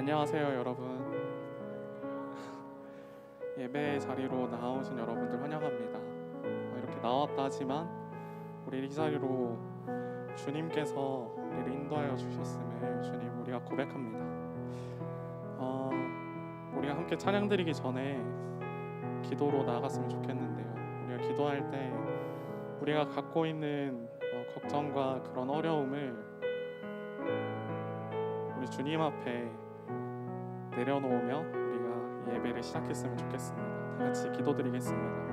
안녕하세요 여러분. 예배 자리로 나오신 여러분들 환영합니다. 이렇게 나왔다 하지만 우리 이 자리로 주님께서 우리를 인도하여 주셨음을 주님 우리가 고백합니다. 우리가 함께 찬양 드리기 전에 기도로 나아갔으면 좋겠는데요. 우리가 기도할 때 우리가 갖고 있는 걱정과 그런 어려움을 우리 주님 앞에 내려놓으며 우리가 예배를 시작했으면 좋겠습니다. 다 같이 기도드리겠습니다.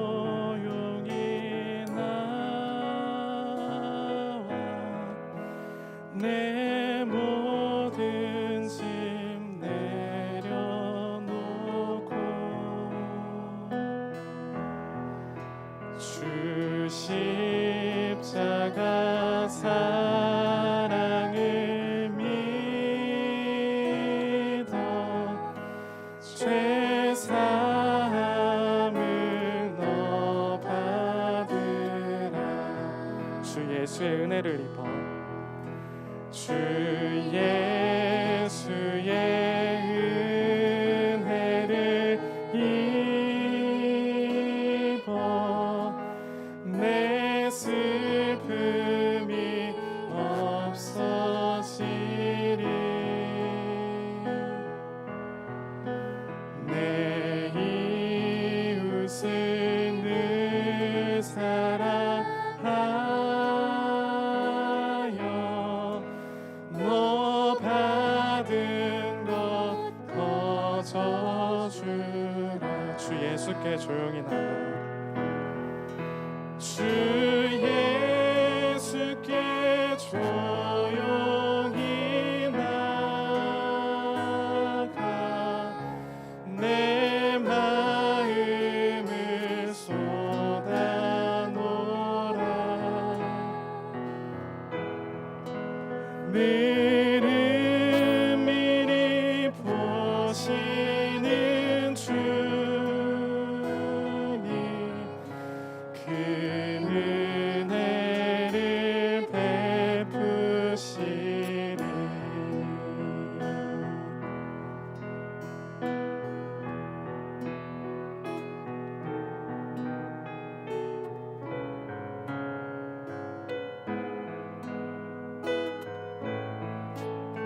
조용히 나와 내 모든 짐 내려놓고 주 십자가 사랑을 믿어 죄 사함을 너 받으라. 주 예수의 은혜를 입어 주 예수의 은혜를 입어 내 슬픔이 없어지리. 내 이웃을 늘 사랑하여 너 받은 것 거저주라. 주 예수께 조용히 나가 주 예수께 조용히 나가 내 마음을 쏟아놓으라. 늘은 미리 보시는 주님 그 은혜를 베푸시리.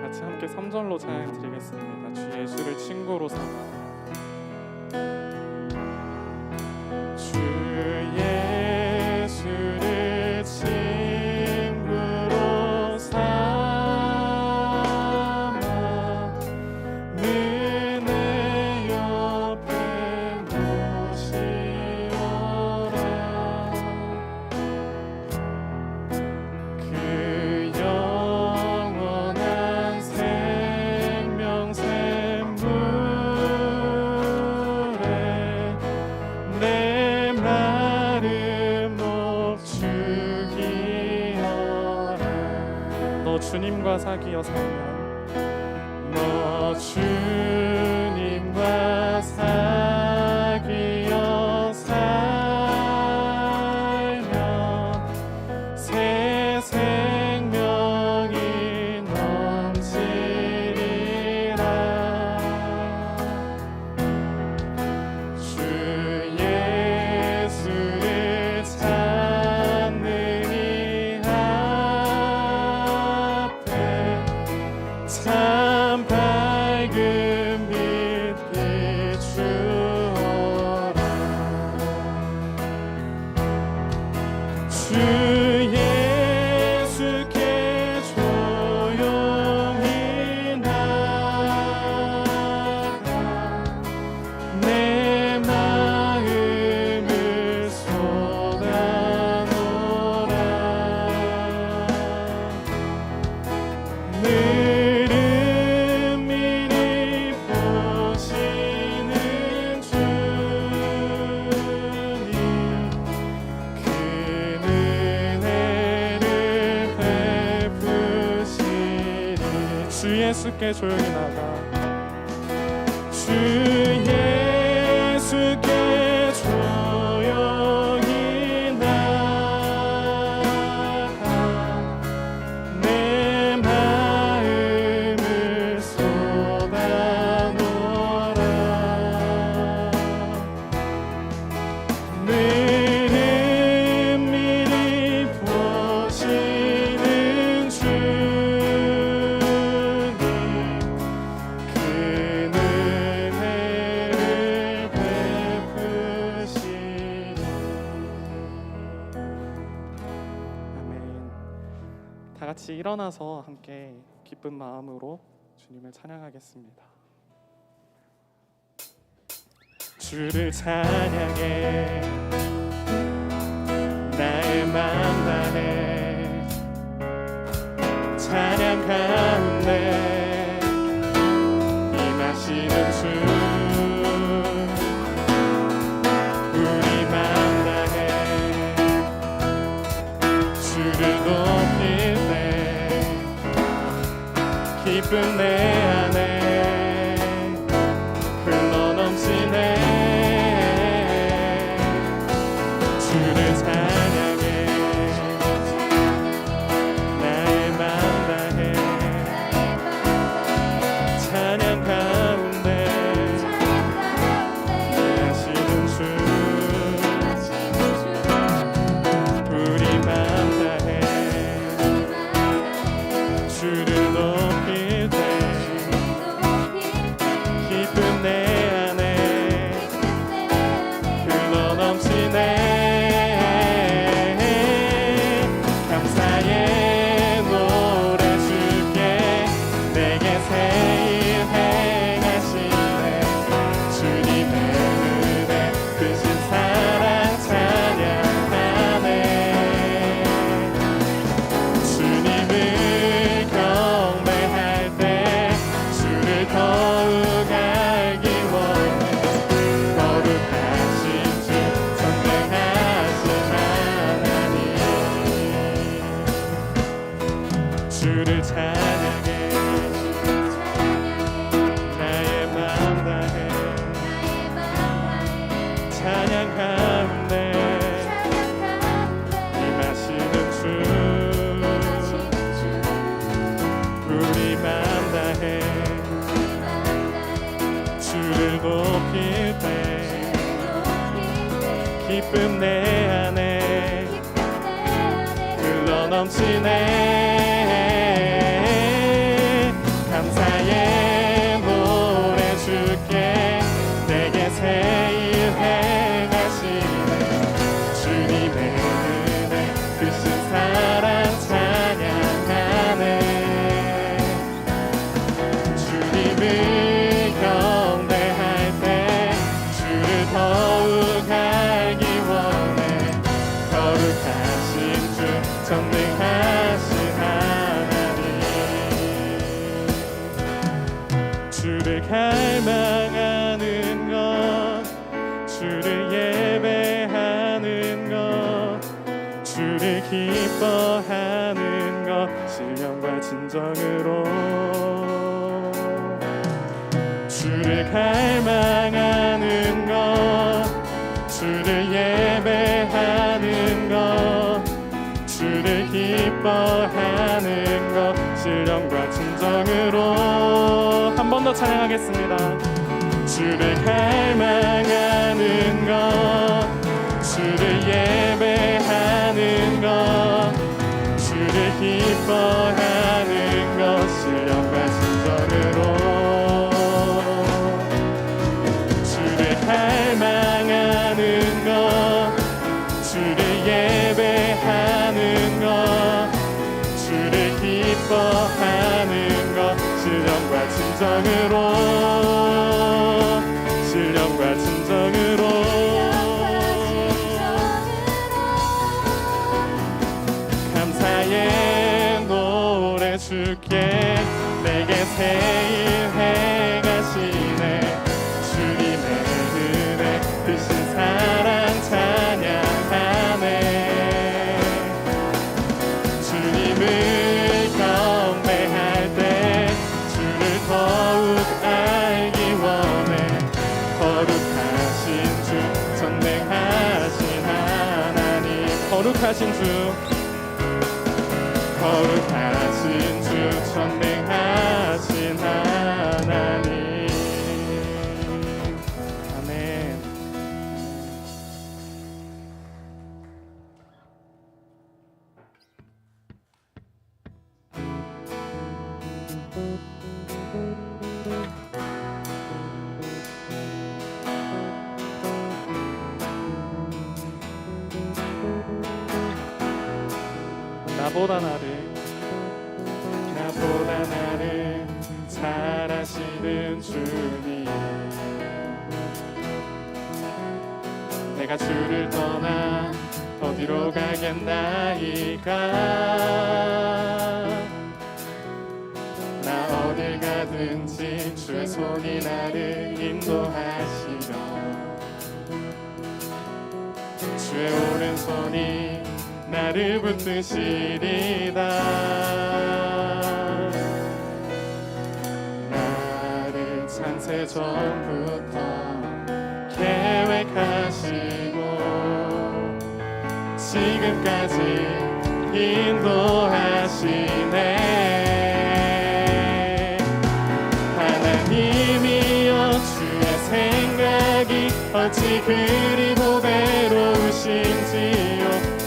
같이 함께 3절로 찬양 드리겠습니다. 주 예수를 친구로 삼아 주 예수를 친구로 삼아 늘 내 옆에 모시오라. 그 영원한 생명 샘물에 내 마른 목 죽이어라. 너 주님과 사귀어 살면 너 주님과 사귀어 살면 새 생명이 넘치리라. 주 예수를 찾는 이 앞에 참 밝은 빛 비추어라. 주 예수께 조용히 나가 예수께 조용히 나가 주 예수께 조용히 나가 내 마음을 쏟아놓아라 늘 은밀히 보시는 주님 큰 은혜를 베푸시리. 아멘. 다 같이 일어나서 함께 기쁜 마음으로 주님을 찬양하겠습니다. 주를 찬양해 나의 맘 다해 찬양 가운데 임하시는 주 우리 맘 다해 주를 높일 때 기쁨 내 안에 흘러넘치네 주를 찬양해 나의 맘 다해 찬양 가운데 하시는 주 우리 맘 다해 주를 높일 때 기쁨 내 안에 흘러넘치네 감사의 노래 주께 내게 새 일 행하시네 주님의 은혜 크신 사랑 찬양하네 주님을 경배할 때 주를 더욱 알기 원해 거룩하신 주 선명하신 하나님 주를 찬양해 나의 맘 다해 찬양 가운데 임하시는 주 우리 맘 다해 주를 높일 때 기쁨 내 안에 흘러넘치네 감사의 노래 주께 내게 새 일 행하시네 주님의 은혜 크신 사랑 찬양하네 주님을 경배할 때 주를 더욱 알기 원해 거룩하신 주 전능하신 하나님 주를 갈망하는 것 주를 예배하는 것 주를 기뻐하는 것 신령과 진정으로 주를 갈망하는 것 주를 예배하는 것 주를 기뻐하는 것 신령과 진정으로 한 번 더 찬양하겠습니다. 주를 갈망하는 것 주를 예배하는 것 주를 기뻐하는 것 신령과 진정으로 주를 갈망하는 것 주를 예배하는 것 주를 기뻐하는 것 신령과 진정으로 신령과 진정으로 감사의 노래 주께 내게 새 일 행하시네 주님의 은혜 크신 사랑 찬양하네 주님을 경배할 때 주를 거룩하신 주, 거룩하신 주, 전능하신 하나님. 아멘. 나보다 나를 잘 아시는 주님, 내가 주를 떠나 어디로 가겠나이까. 나 어딜 가든지 주의 손이 나를 인도하시며, 주의 오른손이 나를 붙드시리다. 나를 창세 전부터 계획하시고 지금까지 인도하시네. 하나님이여, 주의 생각이 어찌 그리 보배로우신지요.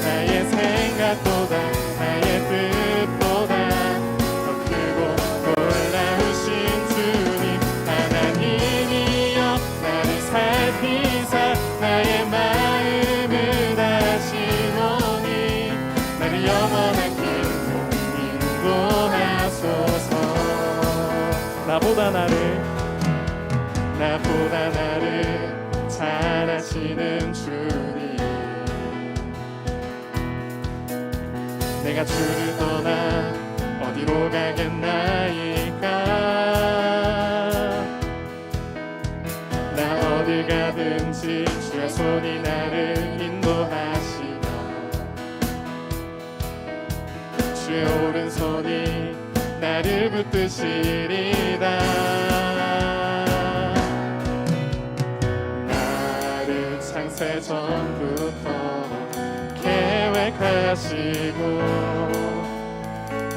나의 생각보다 나의 뜻보다 더 크고 놀라우신 주님, 하나님이여, 나를 살피사 나의 마음을 다시노니 나를 영원한 길로 인도하소서. 나보다 나를 잘 아시는 주님, 내가 주를 떠나 어디로 가겠나이까. 나 어딜 가든지 주의 손이 나를 인도하시며, 주의 오른손이 나를 붙드시리다. 나를 창세 전부터 계획하시고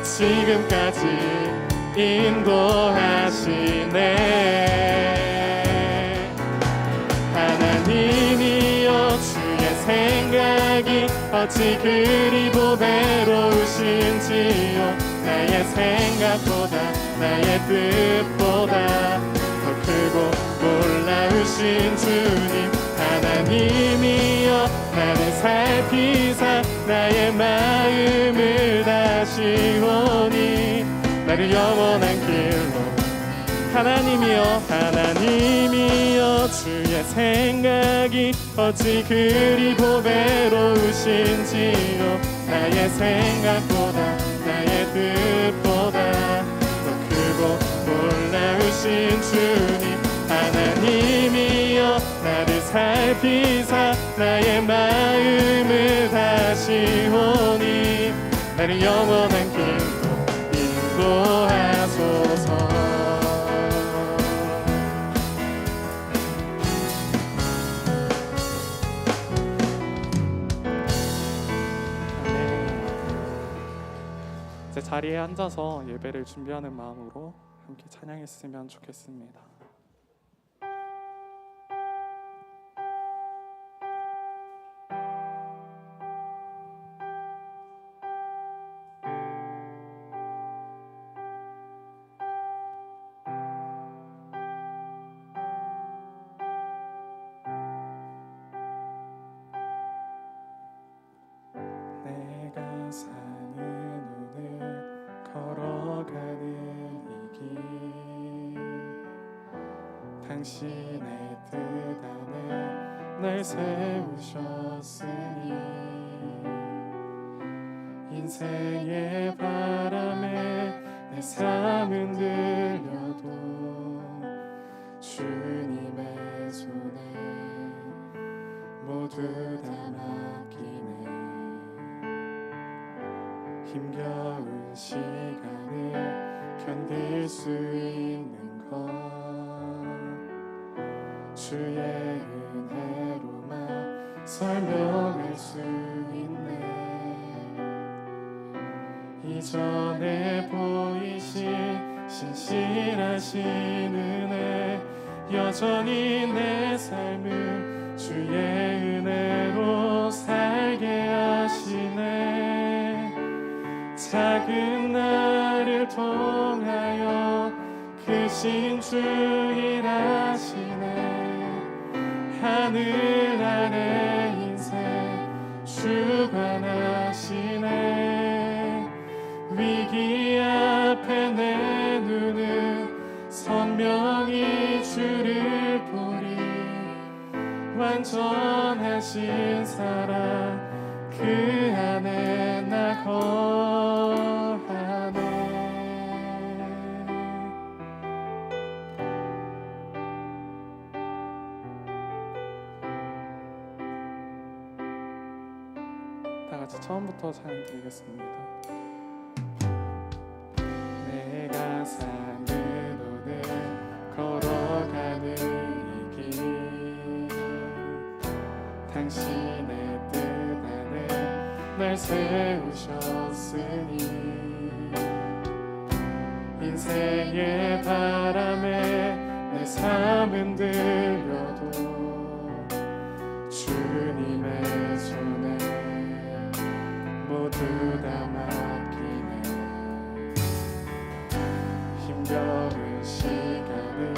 지금까지 인도하시네. 하나님이여, 주의 생각이 어찌 그리 보배로우신지요. 나의 생각보다 나의 뜻보다 더 크고 놀라우신 주님, 하나님이여, 나를 살피사 나의 마음을 다시오니 나를 영원한 길로. 하나님이여, 주의 생각이 어찌 그리 보배로우신지요. 나의 생각보다 나의 뜻보다 더 크고 놀라우신 주님, 하나님이여, 나를 살피사 나의 마음을 다시오니 나를 영원한 길로 인도하소서. 이제 자리에 앉아서 예배를 준비하는 마음으로 함께 찬양했으면 좋겠습니다. 내가 사는 오늘 걸어가는 이 길, 당신의 뜻 안에 날 세우셨으니 인생의 바람에 내 삶은 들려도 주님의 손에 모두 다 맡기네. 힘겨운 시간을 견딜 수 있는 것 주의 은혜로만 설명할 수 있네. 이전에 보이신 신실하신 은혜, 여전히 내 삶을 주의 은혜로 살게 하시네. 작은 나를 통하여 크신 주 일하시네. 하늘 아래 인생 주관하시네. 위기 앞에 내 눈은 선명히 주를 보리. 완전하신 사랑 그 안에 나 거하네. 다 같이 처음부터 찬양 드리겠습니다. 내가 사는 오늘 걸어가는 이 길, 당신의 뜻 안에 날 세우셨으니, 인생의 바람에 내 삶은 들려도 주님의 손에 모두 다 맡기네. 힘겨운 시간을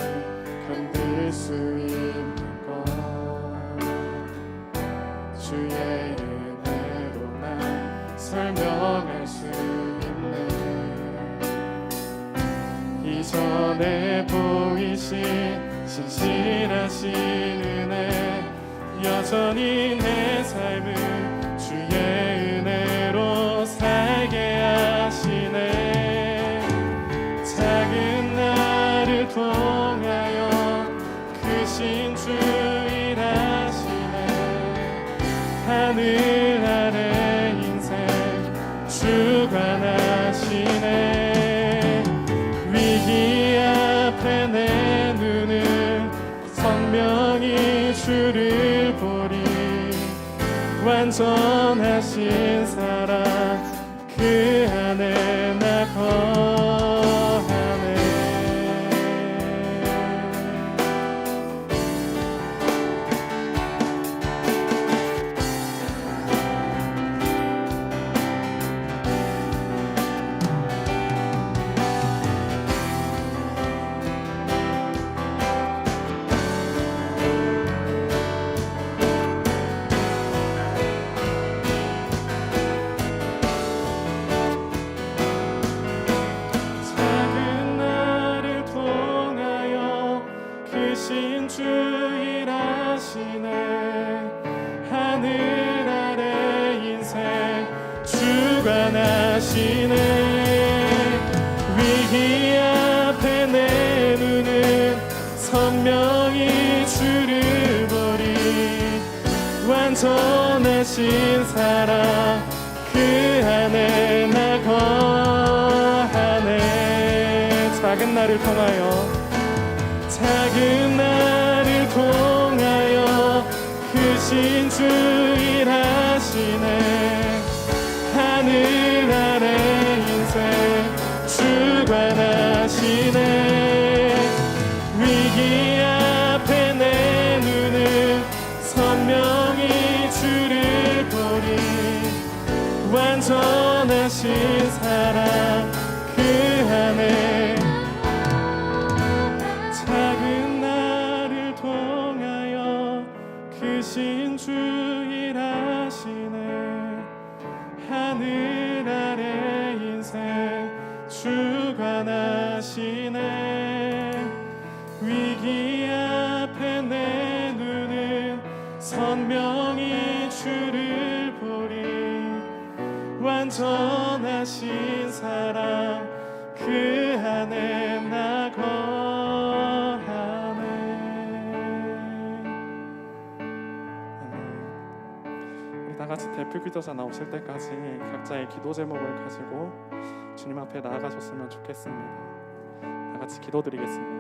견딜 수 있는 것 주의 은혜로만 설명할 수 있네. 이전에 보이신 신실하신 은혜, 여전히 내 삶을 주의 은혜로 살게 하시네. 작은 나를 통하여 크신 주 일하시네. 하늘 아래 인생 주관하시네. 위기 앞에 내 눈은 선명히 주를 보리. 완전하신 사랑 그 안에 나 거하네. 크신 주 일하시네. 하늘 아래 인생 주관하시네. 위기 앞에 내 눈은 선명히 주를 보리. 완전하신 사랑 그 안에 나 거하네. 작은 나를 통하여 작은 나를 통하여 크신 주 일하시네. 하늘 아래 인생 주관하시네. 위기 앞에 내 눈은 선명히 주를 보리. 완전하신 사랑 그 안에 작은 나를 통하여 크신 주 일하시네. 하늘 아래 인생 주관하시네. 위기 앞에 내 눈은 선명히 주를 보리. 완전하신 사랑 그 안에 나 거하네. 우리 다 같이 대표 기도자 나오실 때까지 각자의 기도 제목을 가지고 주님 앞에 나아가셨으면 좋겠습니다. 다 같이 기도드리겠습니다.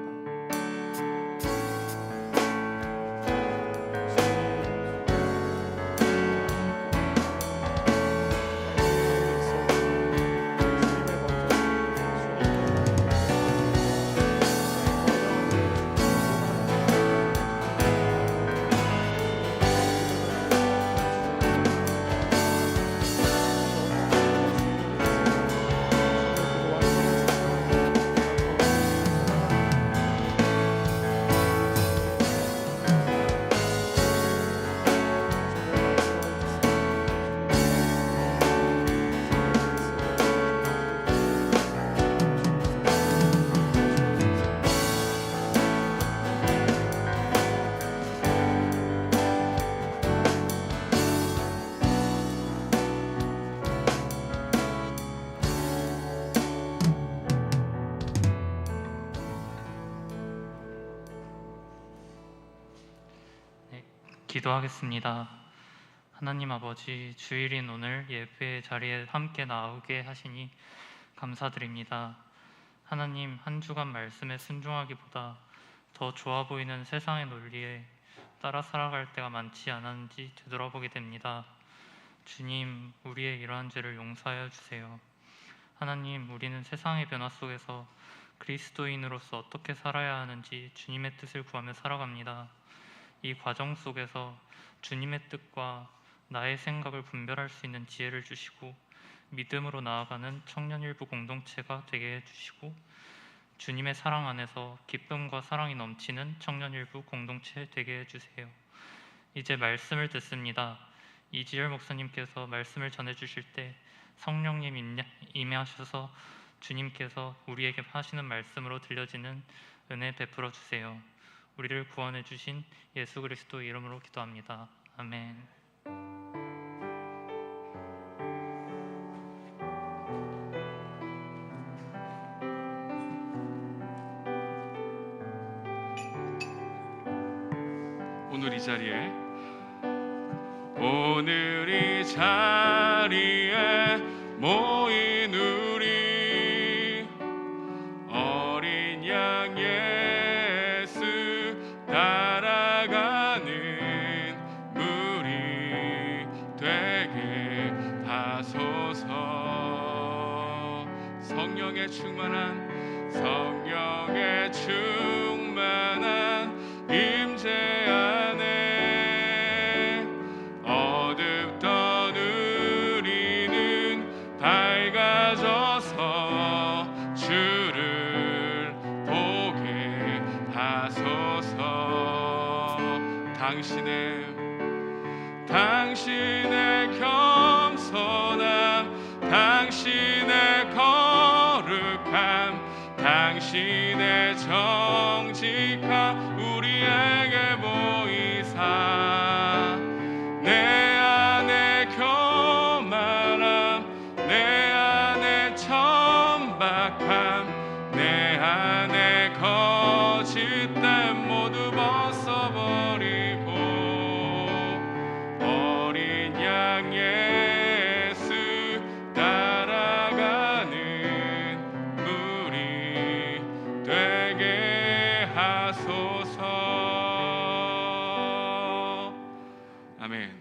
기도하겠습니다. 하나님 아버지, 주일인 오늘 예배 자리에 함께 나오게 하시니 감사드립니다. 하나님, 한 주간 말씀에 순종하기보다 더 좋아 보이는 세상의 논리에 따라 살아갈 때가 많지 않았는지 되돌아보게 됩니다. 주님, 우리의 이러한 죄를 용서하여 주세요. 하나님, 우리는 세상의 변화 속에서 그리스도인으로서 어떻게 살아야 하는지 주님의 뜻을 구하며 살아갑니다. 이 과정 속에서 주님의 뜻과 나의 생각을 분별할 수 있는 지혜를 주시고 믿음으로 나아가는 청년일부 공동체가 되게 해주시고 주님의 사랑 안에서 기쁨과 사랑이 넘치는 청년일부 공동체 되게 해주세요. 이제 말씀을 듣습니다. 이지열 목사님께서 말씀을 전해주실 때 성령님 임하셔서 주님께서 우리에게 하시는 말씀으로 들려지는 은혜 베풀어 주세요. 우리를 구원해 주신 예수 그리스도 이름으로 기도합니다. 아멘. 오늘 이 자리에 모인 우리 어린 양 예수 따라가는 무리 되게 하소서. 성령의 충만한 임재 안에 어둡던 우리는 밝아져서 주를 보게 하소서. 당신의 겸손함, 당신의 거룩함, 당신의 정직함 우리에게 보이사 내 안에 교만함, 내 안에 천박함, 내 안에 거짓됨 모두 벗어버리고 어린 양 예수 따라가는 무리 되게 하소서. 아멘.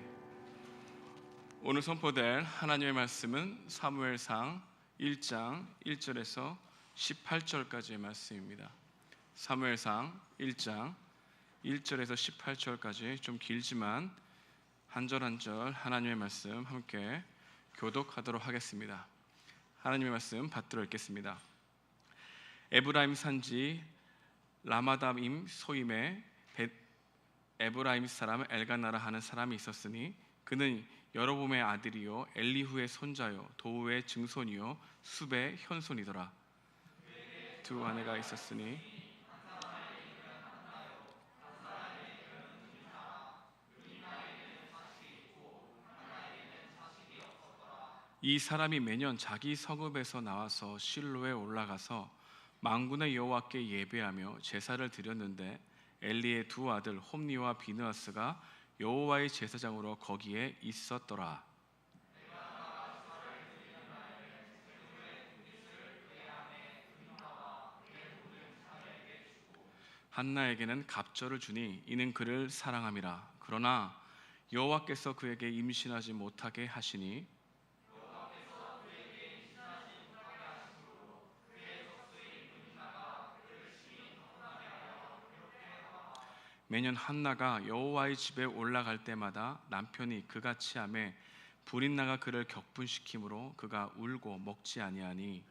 오늘 선포될 하나님의 말씀은 사무엘상 1장 1절에서 18절까지의 말씀입니다. 사무엘상 1장 1절에서 18절까지 좀 길지만 한 절 한 절 하나님의 말씀 함께 교독하도록 하겠습니다. 하나님의 말씀 받들어 읽겠습니다. 에브라임 산지 라마다임 소임에 에브라임 사람 엘가나라 하는 사람이 있었으니 그는 여로보암의 아들이요 엘리후의 손자요 도우의 증손이요 숲의 현손이더라. 두 아내가 있었으니 이 사람이 매년 자기 성읍에서 나와서 실로에 올라가서 만군의 여호와께 예배하며 제사를 드렸는데 엘리의 두 아들 홈니와 비느하스가 여호와의 제사장으로 거기에 있었더라. 한나에게는 갑절을 주니 이는 그를 사랑함이라. 그러나 여호와께서 그에게 임신하지 못하게 하시니 매년 한나가 여호와의 집에 올라갈 때마다 남편이 그같이 하매 불이 나가 그를 격분시키므로 그가 울고 먹지 아니하니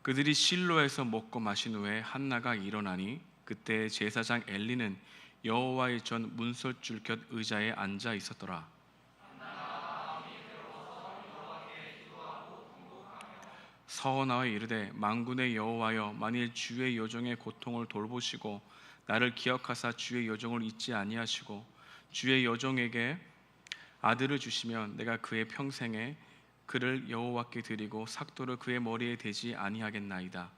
그들이 실로에서 먹고 마신 후에 한나가 일어나니 그때 제사장 엘리는 여호와의 전 문설줄 곁 의자에 앉아 있었더라. 서원하여 이르되 만군의 여호와여 만일 주의 여종의 고통을 돌보시고 나를 기억하사 주의 여종을 잊지 아니하시고 주의 여종에게 아들을 주시면 내가 그의 평생에 그를 여호와께 드리고 삭도를 그의 머리에 대지 아니하겠나이다.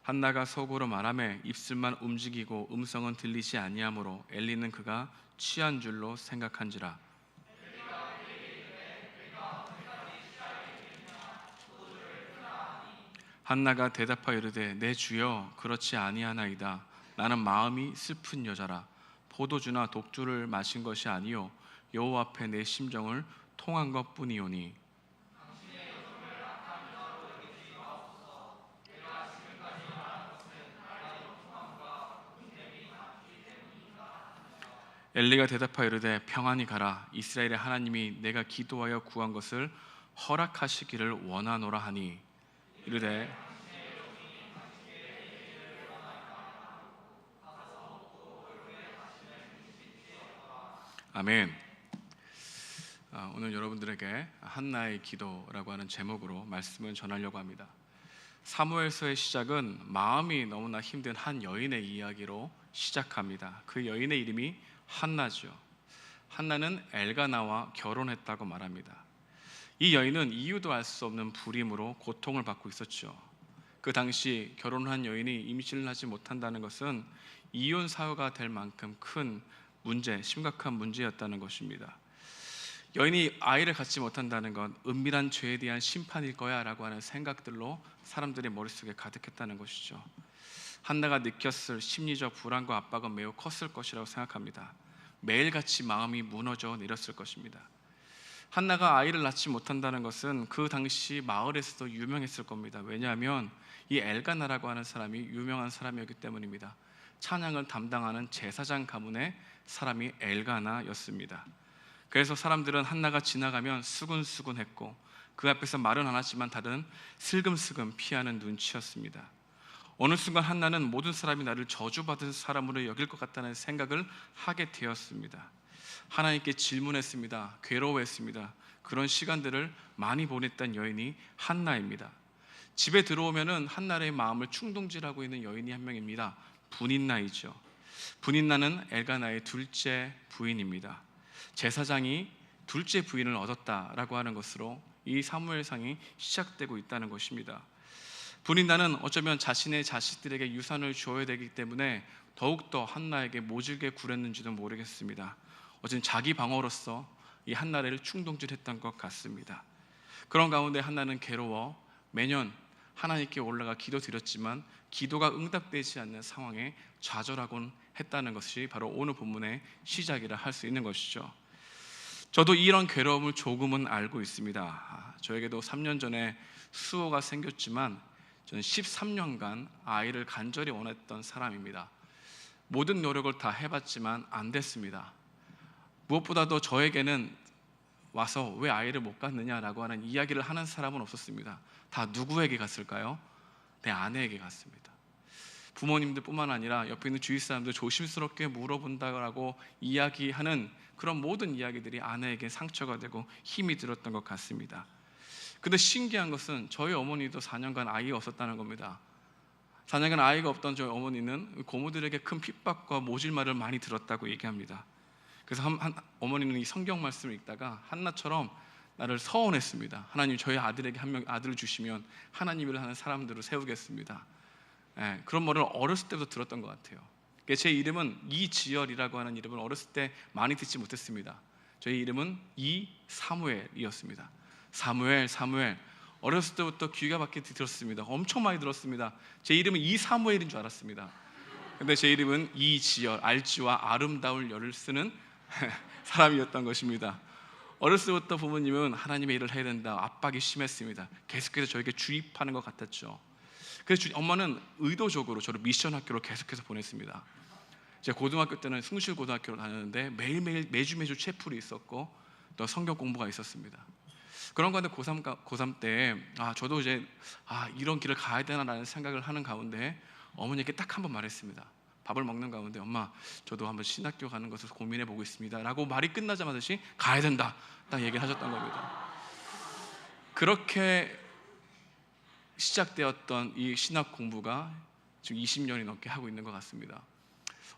한나가 속으로 말하매 입술만 움직이고 음성은 들리지 아니하므로 엘리는 그가 취한 줄로 생각한지라. 한나가 대답하여 이르되 내 주여 그렇지 아니하나이다. 나는 마음이 슬픈 여자라. 포도주나 독주를 마신 것이 아니요 여호와 앞에 내 심정을 통한 것뿐이오니. 엘리가 대답하여 이르되 평안히 가라. 이스라엘의 하나님이 내가 기도하여 구한 것을 허락하시기를 원하노라 하니. 이르되 아멘. 오늘 여러분들에게 한나의 기도라고 하는 제목으로 말씀을 전하려고 합니다. 사무엘서의 시작은 마음이 너무나 힘든 한 여인의 이야기로 시작합니다. 그 여인의 이름이 한나죠. 한나는 엘가나와 결혼했다고 말합니다. 이 여인은 이유도 알 수 없는 불임으로 고통을 받고 있었죠. 그 당시 결혼한 여인이 임신을 하지 못한다는 것은 이혼 사유가 될 만큼 큰 문제, 심각한 문제였다는 것입니다. 여인이 아이를 갖지 못한다는 건 은밀한 죄에 대한 심판일 거야 라고 하는 생각들로 사람들의 머릿속에 가득했다는 것이죠. 한나가 느꼈을 심리적 불안과 압박은 매우 컸을 것이라고 생각합니다. 매일같이 마음이 무너져 내렸을 것입니다. 한나가 아이를 낳지 못한다는 것은 그 당시 마을에서도 유명했을 겁니다. 왜냐하면 이 엘가나라고 하는 사람이 유명한 사람이었기 때문입니다. 찬양을 담당하는 제사장 가문의 사람이 엘가나였습니다. 그래서 사람들은 한나가 지나가면 수근수근했고 그 앞에서 말은 안 하지만 다른 슬금슬금 피하는 눈치였습니다. 어느 순간 한나는 모든 사람이 나를 저주받은 사람으로 여길 것 같다는 생각을 하게 되었습니다. 하나님께 질문했습니다. 괴로워했습니다. 그런 시간들을 많이 보냈던 여인이 한나입니다. 집에 들어오면은 한나의 마음을 충동질하고 있는 여인이 한 명입니다. 분인나이죠. 분인나는 엘가나의 둘째 부인입니다. 제사장이 둘째 부인을 얻었다라고 하는 것으로 이 사무엘상이 시작되고 있다는 것입니다. 분인나는 어쩌면 자신의 자식들에게 유산을 주어야 되기 때문에 더욱더 한나에게 모질게 굴했는지도 모르겠습니다. 어쨌든 자기 방어로서 이 한나를 충동질했던 것 같습니다. 그런 가운데 한나는 괴로워 매년 하나님께 올라가 기도드렸지만 기도가 응답되지 않는 상황에 좌절하곤 했다는 것이 바로 오늘 본문의 시작이라 할 수 있는 것이죠. 저도 이런 괴로움을 조금은 알고 있습니다. 저에게도 3년 전에 수호가 생겼지만 저는 13년간 아이를 간절히 원했던 사람입니다. 모든 노력을 다 해봤지만 안 됐습니다. 무엇보다도 저에게는 와서 왜 아이를 못 갖느냐라고 하는 이야기를 하는 사람은 없었습니다. 다 누구에게 갔을까요? 내 아내에게 갔습니다. 부모님들 뿐만 아니라 옆에 있는 주위 사람들 조심스럽게 물어본다고 이야기하는 그런 모든 이야기들이 아내에게 상처가 되고 힘이 들었던 것 같습니다. 근데 신기한 것은 저희 어머니도 4년간 아이가 없었다는 겁니다. 4년간 아이가 없던 저희 어머니는 고모들에게 큰 핍박과 모질말을 많이 들었다고 얘기합니다. 그래서 어머니는 이 성경 말씀을 읽다가 한나처럼 나를 서원했습니다. 하나님 저희 아들에게 한 명 아들을 주시면 하나님 일을 하는 사람들을 세우겠습니다. 그런 말을 어렸을 때부터 들었던 것 같아요. 제 이름은 이지열이라고 하는 이름을 어렸을 때 많이 듣지 못했습니다. 저희 이름은 이사무엘이었습니다. 사무엘 어렸을 때부터 귀가 막히게 들었습니다. 엄청 많이 들었습니다. 제 이름은 이사무엘인 줄 알았습니다. 근데 제 이름은 이지열, 알지와 아름다울 열을 쓰는 사람이었던 것입니다. 어렸을 때부터 부모님은 하나님의 일을 해야 된다 압박이 심했습니다. 계속해서 저에게 주입하는 것 같았죠. 그래서 엄마는 의도적으로 저를 미션 학교로 계속해서 보냈습니다. 제가 고등학교 때는 숭실고등학교로 다녔는데 매일매일 매주 채플이 있었고 또 성경 공부가 있었습니다. 그런 가운데 고3 때 저도 이제 이런 길을 가야 되나라는 생각을 하는 가운데 어머니께 딱 한 번 말했습니다. 밥을 먹는 가운데 엄마 저도 한번 신학교 가는 것을 고민해 보고 있습니다 라고 말이 끝나자마자 가야 된다 딱 얘기를 하셨던 겁니다. 그렇게 시작되었던 이 신학 공부가 지금 20년이 넘게 하고 있는 것 같습니다.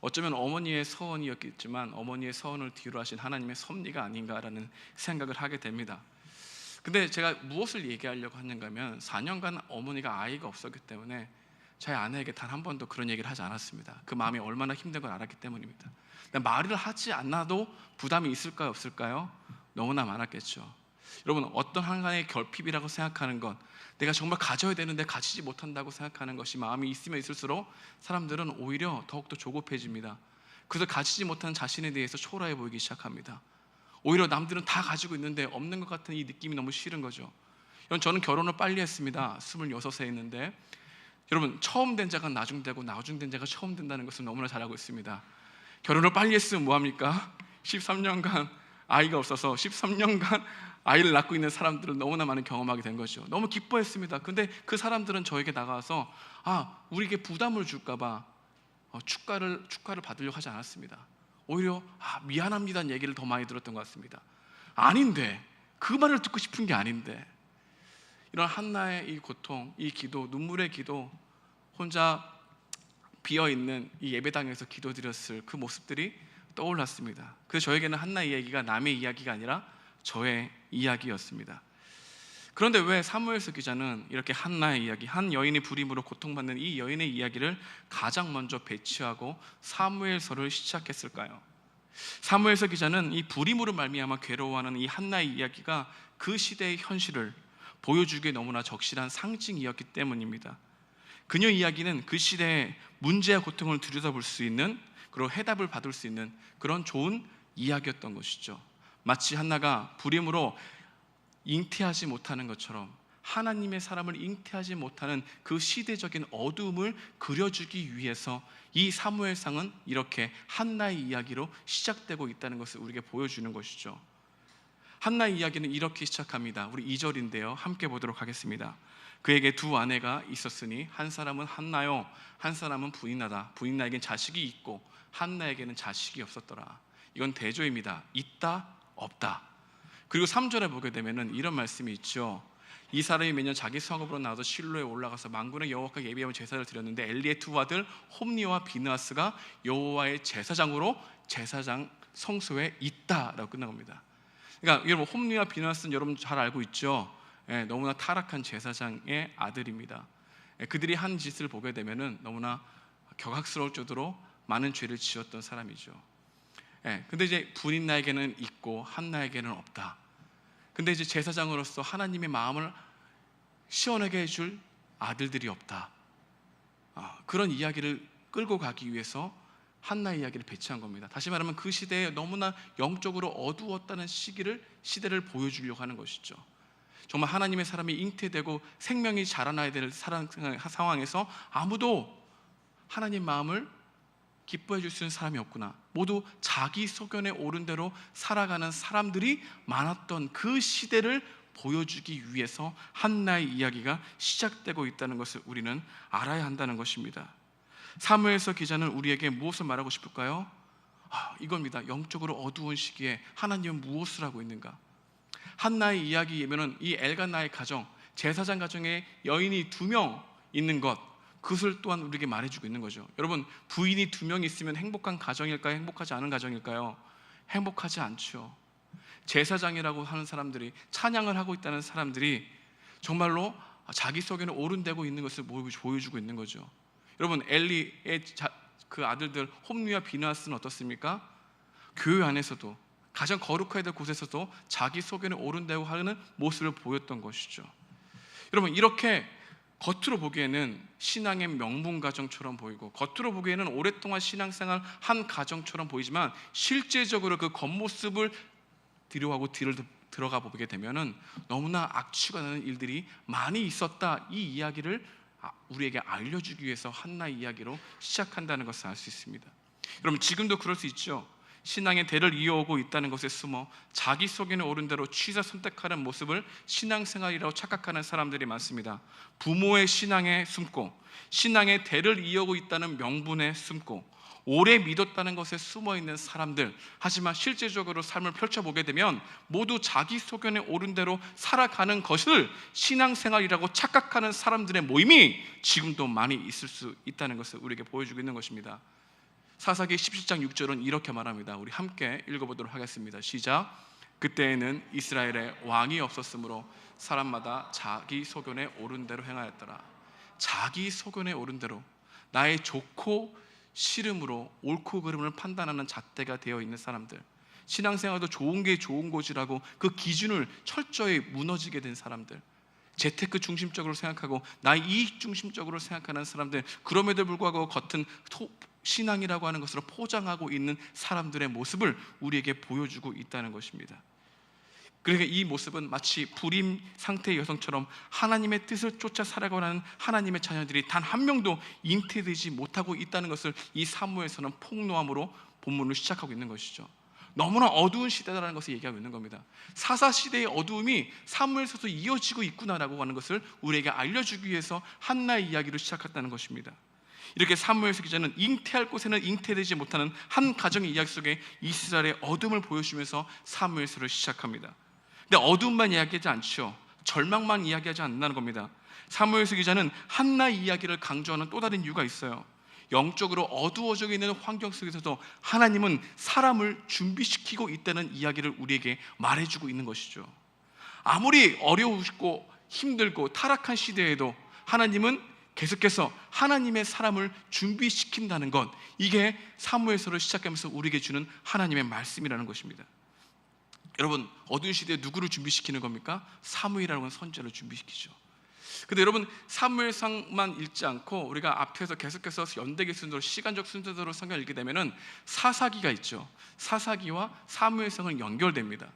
어쩌면 어머니의 서원이었겠지만 어머니의 서원을 뒤로 하신 하나님의 섭리가 아닌가라는 생각을 하게 됩니다. 근데 제가 무엇을 얘기하려고 하는가 하면 4년간 어머니가 아이가 없었기 때문에 저희 아내에게 단 한 번도 그런 얘기를 하지 않았습니다. 그 마음이 얼마나 힘든 걸 알았기 때문입니다. 말을 하지 않아도 부담이 있을까요, 없을까요? 너무나 많았겠죠. 여러분, 어떤 한간의 결핍이라고 생각하는 것, 내가 정말 가져야 되는데 가지지 못한다고 생각하는 것이 마음이 있으면 있을수록 사람들은 오히려 더욱더 조급해집니다. 그래서 가지지 못한 자신에 대해서 초라해 보이기 시작합니다. 오히려 남들은 다 가지고 있는데 없는 것 같은 이 느낌이 너무 싫은 거죠. 여러분, 저는 결혼을 빨리 했습니다. 26세 했는데, 여러분, 처음 된 자가 나중되고 나중된 자가 처음 된다는 것을 너무나 잘 알고 있습니다. 결혼을 빨리 했으면 뭐합니까? 13년간 아이가 없어서 13년간 아이를 낳고 있는 사람들을 너무나 많이 경험하게 된 거죠. 너무 기뻐했습니다. 근데 그 사람들은 저에게 나가서 우리에게 부담을 줄까 봐 축가를 받으려고 하지 않았습니다. 오히려 미안합니다는 얘기를 더 많이 들었던 것 같습니다. 아닌데, 그 말을 듣고 싶은 게 아닌데. 이런 한나의 이 고통, 이 기도, 눈물의 기도, 혼자 비어있는 이 예배당에서 기도드렸을 그 모습들이 떠올랐습니다. 그래서 저에게는 한나의 이야기가 남의 이야기가 아니라 저의 이야기였습니다. 그런데 왜 사무엘서 기자는 이렇게 한나의 이야기, 한 여인의 불임으로 고통받는 이 여인의 이야기를 가장 먼저 배치하고 사무엘서를 시작했을까요? 사무엘서 기자는 이 불임으로 말미암아 괴로워하는 이 한나의 이야기가 그 시대의 현실을 보여주기에 너무나 적실한 상징이었기 때문입니다. 그녀 이야기는 그 시대의 문제와 고통을 들여다볼 수 있는, 그리고 해답을 받을 수 있는 그런 좋은 이야기였던 것이죠. 마치 한나가 불임으로 잉태하지 못하는 것처럼 하나님의 사람을 잉태하지 못하는 그 시대적인 어두움을 그려주기 위해서 이 사무엘상은 이렇게 한나의 이야기로 시작되고 있다는 것을 우리에게 보여주는 것이죠. 한나의 이야기는 이렇게 시작합니다. 우리 2절인데요, 함께 보도록 하겠습니다. 그에게 두 아내가 있었으니 한 사람은 한나요, 한 사람은 부인나다. 부인나에겐 자식이 있고 한나에게는 자식이 없었더라. 이건 대조입니다. 있다, 없다. 그리고 3절에 보게 되면 이런 말씀이 있죠. 이 사람이 매년 자기 성읍으로 나와서 실로에 올라가서 만군의 여호와께 예배하며 제사를 드렸는데 엘리의 두 아들 홈니와 비느하스가 여호와의 제사장으로 제사장 성소에 있다라고 끝난 겁니다. 그러니까 여러분, 홈니와 비느하스는 여러분 잘 알고 있죠. 너무나 타락한 제사장의 아들입니다. 그들이 한 짓을 보게 되면은 너무나 격악스러울 정도로 많은 죄를 지었던 사람이죠. 근데 이제 부인나에게는 있고 한나에게는 없다. 근데 이제 제사장으로서 하나님의 마음을 시원하게 해줄 아들들이 없다. 그런 이야기를 끌고 가기 위해서 한나의 이야기를 배치한 겁니다. 다시 말하면 그 시대에 너무나 영적으로 어두웠다는 시대를 보여주려고 하는 것이죠. 정말 하나님의 사람이 잉태되고 생명이 자라나야 될 상황에서 아무도 하나님 마음을 기뻐해 줄 수 있는 사람이 없구나. 모두 자기 소견에 오른 대로 살아가는 사람들이 많았던 그 시대를 보여주기 위해서 한나의 이야기가 시작되고 있다는 것을 우리는 알아야 한다는 것입니다. 사무엘서 기자는 우리에게 무엇을 말하고 싶을까요? 이겁니다. 영적으로 어두운 시기에 하나님은 무엇을 하고 있는가? 한나의 이야기이면은 이 엘간나의 가정, 제사장 가정에 여인이 2명 있는 것, 그것을 또한 우리에게 말해주고 있는 거죠. 여러분, 부인이 2명 있으면 행복한 가정일까요? 행복하지 않은 가정일까요? 행복하지 않죠. 제사장이라고 하는 사람들이, 찬양을 하고 있다는 사람들이 정말로 자기 속에는 오른되고 있는 것을 보여주고 있는 거죠. 여러분, 엘리의 그 아들들 홈리와 비느하스는 어떻습니까? 교회 안에서도 가장 거룩해야 될 곳에서도 자기 속에는 오른되고 하는 모습을 보였던 것이죠. 여러분, 이렇게 겉으로 보기에는 신앙의 명문 가정처럼 보이고 겉으로 보기에는 오랫동안 신앙생활 한 가정처럼 보이지만 실제적으로 그 겉모습을 뒤로하고 뒤를 들어가 보게 되면은 너무나 악취가 나는 일들이 많이 있었다. 이 이야기를 우리에게 알려주기 위해서 한나의 이야기로 시작한다는 것을 알 수 있습니다. 여러분, 지금도 그럴 수 있죠. 신앙의 대를 이어오고 있다는 것에 숨어 자기 속에는 옳은 대로 취사 선택하는 모습을 신앙생활이라고 착각하는 사람들이 많습니다. 부모의 신앙에 숨고 신앙의 대를 이어오고 있다는 명분에 숨고 오래 믿었다는 것에 숨어있는 사람들, 하지만 실제적으로 삶을 펼쳐보게 되면 모두 자기 소견에 옳은 대로 살아가는 것을 신앙생활이라고 착각하는 사람들의 모임이 지금도 많이 있을 수 있다는 것을 우리에게 보여주고 있는 것입니다. 사사기 17장 6절은 이렇게 말합니다. 우리 함께 읽어보도록 하겠습니다. 시작. 그때에는 이스라엘에 왕이 없었으므로 사람마다 자기 소견에 옳은 대로 행하였더라. 자기 소견에 옳은 대로, 나의 좋고 싫음으로 옳고 그름을 판단하는 잣대가 되어 있는 사람들, 신앙생활도 좋은 게 좋은 곳이라고 그 기준을 철저히 무너지게 된 사람들, 재테크 중심적으로 생각하고 나의 이익 중심적으로 생각하는 사람들, 그럼에도 불구하고 겉은 신앙이라고 하는 것으로 포장하고 있는 사람들의 모습을 우리에게 보여주고 있다는 것입니다. 그러니까 이 모습은 마치 불임 상태의 여성처럼 하나님의 뜻을 쫓아 살아가고 하는 하나님의 자녀들이 단 한 명도 잉태되지 못하고 있다는 것을 이 사무엘서는 폭로함으로 본문을 시작하고 있는 것이죠. 너무나 어두운 시대라는 것을 얘기하고 있는 겁니다. 사사 시대의 어두움이 사무엘서도 이어지고 있구나라고 하는 것을 우리에게 알려주기 위해서 한나의 이야기를 시작했다는 것입니다. 이렇게 사무엘서 기자는 잉태할 곳에는 잉태되지 못하는 한 가정의 이야기 속에 이스라엘의 어둠을 보여주면서 사무엘서를 시작합니다. 근데 어둠만 이야기하지 않죠. 절망만 이야기하지 않는다는 겁니다. 사무엘서 기자는 한나의 이야기를 강조하는 또 다른 이유가 있어요. 영적으로 어두워져 있는 환경 속에서도 하나님은 사람을 준비시키고 있다는 이야기를 우리에게 말해주고 있는 것이죠. 아무리 어려우고 힘들고 타락한 시대에도 하나님은 계속해서 하나님의 사람을 준비시킨다는 것, 이게 사무엘서를 시작하면서 우리에게 주는 하나님의 말씀이라는 것입니다. 여러분, 어두운 시대에 누구를 준비시키는 겁니까? 사무엘이라는 건 선지자를 준비시키죠. 근데 여러분, 사무엘상만 읽지 않고 우리가 앞에서 계속해서 연대기 순서로, 시간적 순서대로 성경을 읽게 되면은 사사기가 있죠. 사사기와 사무엘상은 연결됩니다.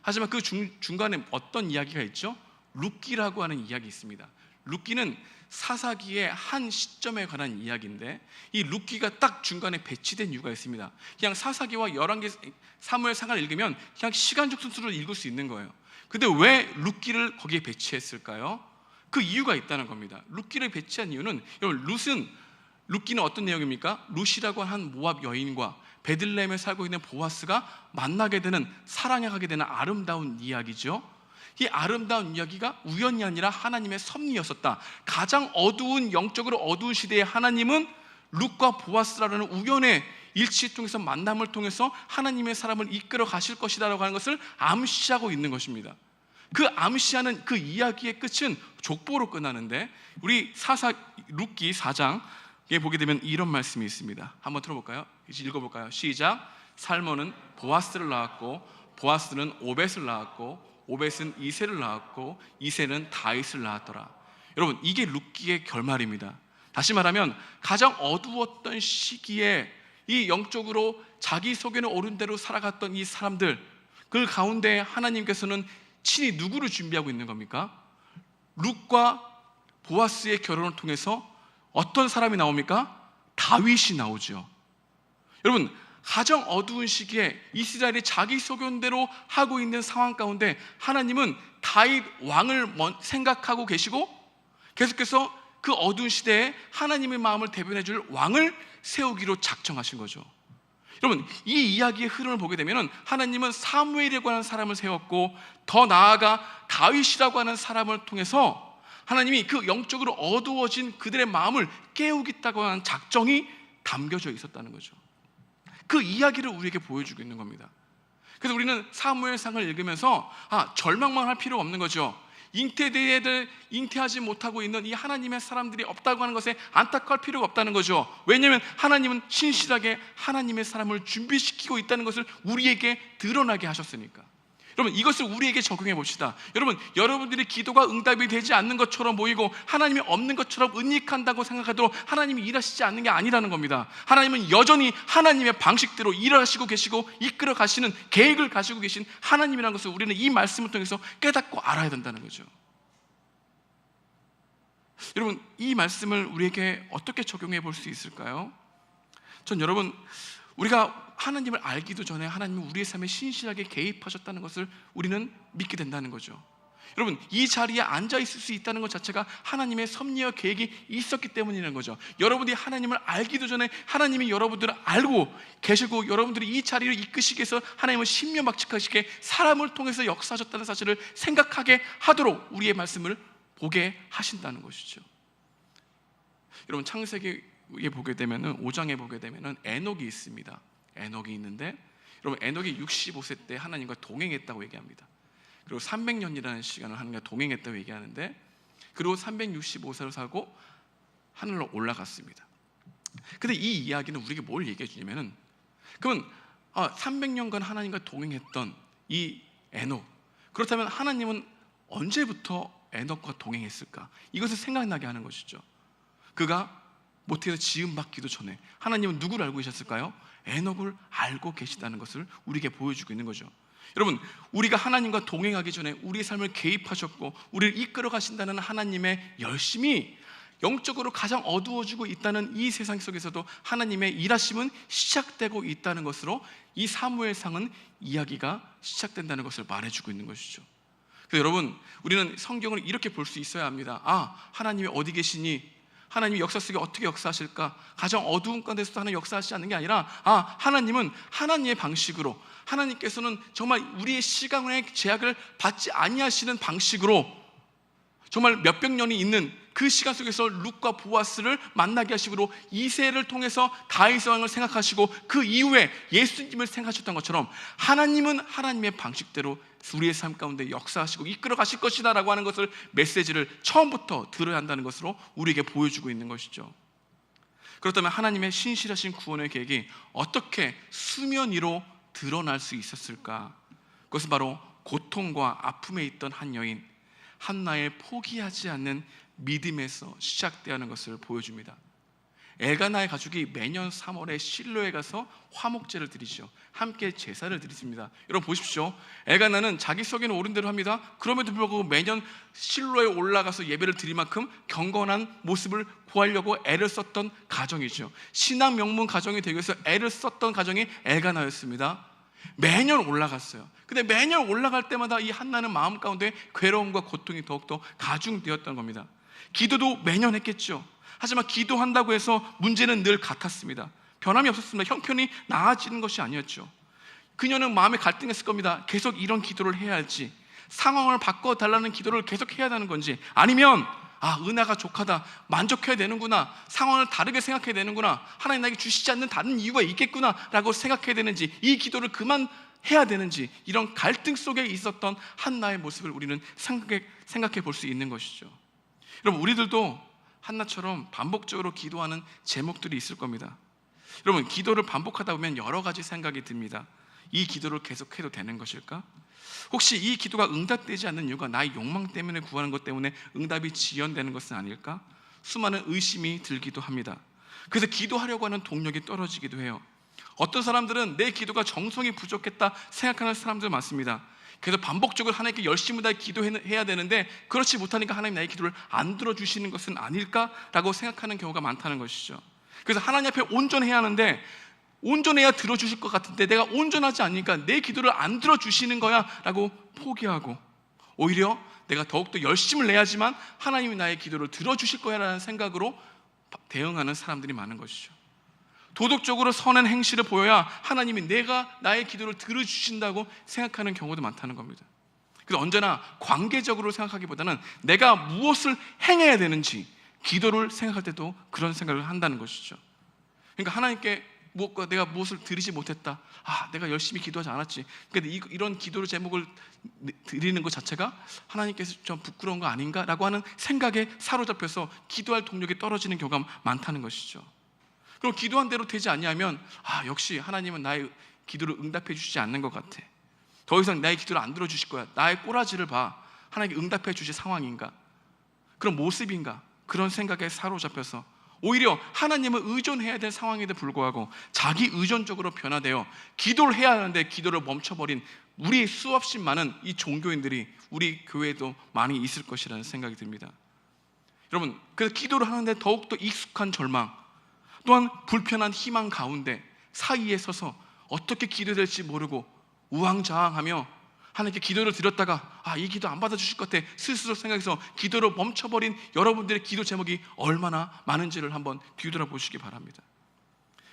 하지만 그 중간에 어떤 이야기가 있죠? 룻기라고 하는 이야기 있습니다. 룻기는 사사기의 한 시점에 관한 이야기인데, 이 룻기가 딱 중간에 배치된 이유가 있습니다. 그냥 사사기와 열왕기, 사무엘상을 읽으면 그냥 시간적 순서로 읽을 수 있는 거예요. 근데 왜 룻기를 거기에 배치했을까요? 그 이유가 있다는 겁니다. 룻기를 배치한 이유는, 여러분, 룻기는 어떤 내용입니까? 룻이라고 한 모압 여인과 베들레헴에 살고 있는 보아스가 만나게 되는, 사랑하게 되는 아름다운 이야기죠. 이 아름다운 이야기가 우연이 아니라 하나님의 섭리였었다. 가장 어두운, 영적으로 어두운 시대에 하나님은 룻과 보아스라는 우연의 일치를 통해서, 만남을 통해서 하나님의 사람을 이끌어 가실 것이라고 하는 것을 암시하고 있는 것입니다. 그 암시하는 그 이야기의 끝은 족보로 끝나는데, 우리 룻기 4장에 보게 되면 이런 말씀이 있습니다. 한번 들어볼까요? 이제 읽어볼까요? 시작. 살몬은 보아스를 낳았고, 보아스는 오벳을 낳았고, 오벳은 이새를 낳았고, 이새는 다윗을 낳았더라. 여러분, 이게 룻기의 결말입니다. 다시 말하면 가장 어두웠던 시기에 이 영적으로 자기 소견에 옳은 대로 살아갔던 이 사람들, 그 가운데 하나님께서는 친히 누구를 준비하고 있는 겁니까? 룻과 보아스의 결혼을 통해서 어떤 사람이 나옵니까? 다윗이 나오죠. 여러분, 가장 어두운 시기에 이스라엘이 자기 소견대로 하고 있는 상황 가운데 하나님은 다윗 왕을 생각하고 계시고, 계속해서 그 어두운 시대에 하나님의 마음을 대변해 줄 왕을 세우기로 작정하신 거죠. 여러분, 이 이야기의 흐름을 보게 되면 하나님은 사무엘이라고 하는 사람을 세웠고, 더 나아가 다윗이라고 하는 사람을 통해서 하나님이 그 영적으로 어두워진 그들의 마음을 깨우겠다고 하는 작정이 담겨져 있었다는 거죠. 그 이야기를 우리에게 보여주고 있는 겁니다. 그래서 우리는 사무엘상을 읽으면서 절망만 할 필요가 없는 거죠. 잉태하지 못하고 있는 이 하나님의 사람들이 없다고 하는 것에 안타까울 필요가 없다는 거죠. 왜냐하면 하나님은 신실하게 하나님의 사람을 준비시키고 있다는 것을 우리에게 드러나게 하셨으니까. 여러분, 이것을 우리에게 적용해 봅시다. 여러분, 여러분들의 기도가 응답이 되지 않는 것처럼 보이고 하나님이 없는 것처럼 은닉한다고 생각하도록 하나님이 일하시지 않는 게 아니라는 겁니다. 하나님은 여전히 하나님의 방식대로 일하시고 계시고 이끌어 가시는 계획을 가지고 계신 하나님이라는 것을 우리는 이 말씀을 통해서 깨닫고 알아야 된다는 거죠. 여러분, 이 말씀을 우리에게 어떻게 적용해 볼 수 있을까요? 전 여러분, 우리가 하나님을 알기도 전에 하나님은 우리의 삶에 신실하게 개입하셨다는 것을 우리는 믿게 된다는 거죠. 여러분, 이 자리에 앉아 있을 수 있다는 것 자체가 하나님의 섭리와 계획이 있었기 때문이라는 거죠. 여러분들이 하나님을 알기도 전에 하나님이 여러분들을 알고 계시고, 여러분들이 이 자리를 이끄시기 위해서 하나님을 신명박칙하시게 사람을 통해서 역사하셨다는 사실을 생각하게 하도록 우리의 말씀을 보게 하신다는 것이죠. 여러분, 창세기 보게 되면은 5장에 보게 되면은 에녹이 있습니다. 에녹이 있는데 여러분 에녹이 65세 때 하나님과 동행했다고 얘기합니다. 그리고 300년이라는 시간을 하나님과 동행했다고 얘기하는데 그리고 365세를 살고 하늘로 올라갔습니다. 근데 이 이야기는 우리에게 뭘 얘기해 주냐면은 그러면 300년간 하나님과 동행했던 이 에녹, 그렇다면 하나님은 언제부터 에녹과 동행했을까? 이것을 생각나게 하는 것이죠. 그가 모태에서 지음받기도 전에 하나님은 누구를 알고 계셨을까요? 에녹을 알고 계시다는 것을 우리에게 보여주고 있는 거죠. 여러분, 우리가 하나님과 동행하기 전에 우리의 삶을 개입하셨고 우리를 이끌어 가신다는 하나님의 열심이 영적으로 가장 어두워지고 있다는 이 세상 속에서도 하나님의 일하심은 시작되고 있다는 것으로 이 사무엘상은 이야기가 시작된다는 것을 말해주고 있는 것이죠. 그래서 여러분, 우리는 성경을 이렇게 볼 수 있어야 합니다. 하나님이 어디 계시니? 하나님이 역사 속에 어떻게 역사하실까? 가장 어두운 가운데서도 하나님 역사하시지 않는 게 아니라 하나님은 하나님의 방식으로, 하나님께서는 정말 우리의 시간의 제약을 받지 아니하시는 방식으로 정말 몇백 년이 있는 그 시간 속에서 룻과 보아스를 만나게 하시고 이새를 통해서 다윗 왕을 생각하시고 그 이후에 예수님을 생각하셨던 것처럼 하나님은 하나님의 방식대로 우리의 삶 가운데 역사하시고 이끌어 가실 것이다 라고 하는 것을 메시지를 처음부터 들어야 한다는 것으로 우리에게 보여주고 있는 것이죠. 그렇다면 하나님의 신실하신 구원의 계획이 어떻게 수면 위로 드러날 수 있었을까? 그것은 바로 고통과 아픔에 있던 한 여인 한나의 포기하지 않는 믿음에서 시작되는 것을 보여줍니다. 엘가나의 가족이 매년 3월에 실로에 가서 화목제를 드리죠. 함께 제사를 드리십니다. 여러분 보십시오. 엘가나는 자기 속에는 옳은 대로 합니다. 그럼에도 불구하고 매년 실로에 올라가서 예배를 드릴 만큼 경건한 모습을 구하려고 애를 썼던 가정이죠. 신앙 명문 가정이 되기 위해서 애를 썼던 가정이 엘가나였습니다. 매년 올라갔어요. 근데 매년 올라갈 때마다 이 한나는 마음 가운데 괴로움과 고통이 더욱더 가중되었던 겁니다. 기도도 매년 했겠죠. 하지만 기도한다고 해서 문제는 늘 같았습니다. 변함이 없었습니다. 형편이 나아지는 것이 아니었죠. 그녀는 마음에 갈등했을 겁니다. 계속 이런 기도를 해야 할지, 상황을 바꿔달라는 기도를 계속 해야 하는 건지, 아니면 은혜가 족하다, 만족해야 되는구나, 상황을 다르게 생각해야 되는구나, 하나님 나에게 주시지 않는 다른 이유가 있겠구나 라고 생각해야 되는지, 이 기도를 그만해야 되는지, 이런 갈등 속에 있었던 한나의 모습을 우리는 생각해 볼 수 있는 것이죠. 여러분, 우리들도 한나처럼 반복적으로 기도하는 제목들이 있을 겁니다. 여러분, 기도를 반복하다 보면 여러 가지 생각이 듭니다. 이 기도를 계속해도 되는 것일까? 혹시 이 기도가 응답되지 않는 이유가 나의 욕망 때문에 구하는 것 때문에 응답이 지연되는 것은 아닐까? 수많은 의심이 들기도 합니다. 그래서 기도하려고 하는 동력이 떨어지기도 해요. 어떤 사람들은 내 기도가 정성이 부족했다 생각하는 사람들 많습니다. 그래서 반복적으로 하나님께 열심히 다해 기도해야 되는데 그렇지 못하니까 하나님 나의 기도를 안 들어주시는 것은 아닐까라고 생각하는 경우가 많다는 것이죠. 그래서 하나님 앞에 온전해야 하는데, 온전해야 들어주실 것 같은데 내가 온전하지 않으니까 내 기도를 안 들어주시는 거야 라고 포기하고, 오히려 내가 더욱더 열심을 내야지만 하나님이 나의 기도를 들어주실 거야 라는 생각으로 대응하는 사람들이 많은 것이죠. 도덕적으로 선한 행실을 보여야 하나님이 내가 나의 기도를 들어주신다고 생각하는 경우도 많다는 겁니다. 그래서 언제나 관계적으로 생각하기보다는 내가 무엇을 행해야 되는지, 기도를 생각할 때도 그런 생각을 한다는 것이죠. 그러니까 하나님께 내가 무엇을 드리지 못했다, 내가 열심히 기도하지 않았지, 그러니까 이런 기도의 제목을 드리는 것 자체가 하나님께서 좀 부끄러운 거 아닌가 라고 하는 생각에 사로잡혀서 기도할 동력이 떨어지는 경우가 많다는 것이죠. 그럼 기도한 대로 되지 아니하면 역시 하나님은 나의 기도를 응답해 주시지 않는 것 같아, 더 이상 나의 기도를 안 들어주실 거야, 나의 꼬라지를 봐, 하나님께 응답해 주실 상황인가, 그런 모습인가, 그런 생각에 사로잡혀서 오히려 하나님을 의존해야 될 상황에도 불구하고 자기 의존적으로 변화되어 기도를 해야 하는데 기도를 멈춰버린 우리 수없이 많은 이 종교인들이 우리 교회에도 많이 있을 것이라는 생각이 듭니다. 여러분, 그래서 기도를 하는데 더욱더 익숙한 절망, 또한 불편한 희망 가운데 사이에 서서 어떻게 기도될지 모르고 우왕좌왕하며 하나님께 기도를 드렸다가 이 기도 안 받아주실 것 같아 스스로 생각해서 기도를 멈춰버린 여러분들의 기도 제목이 얼마나 많은지를 한번 뒤돌아보시기 바랍니다.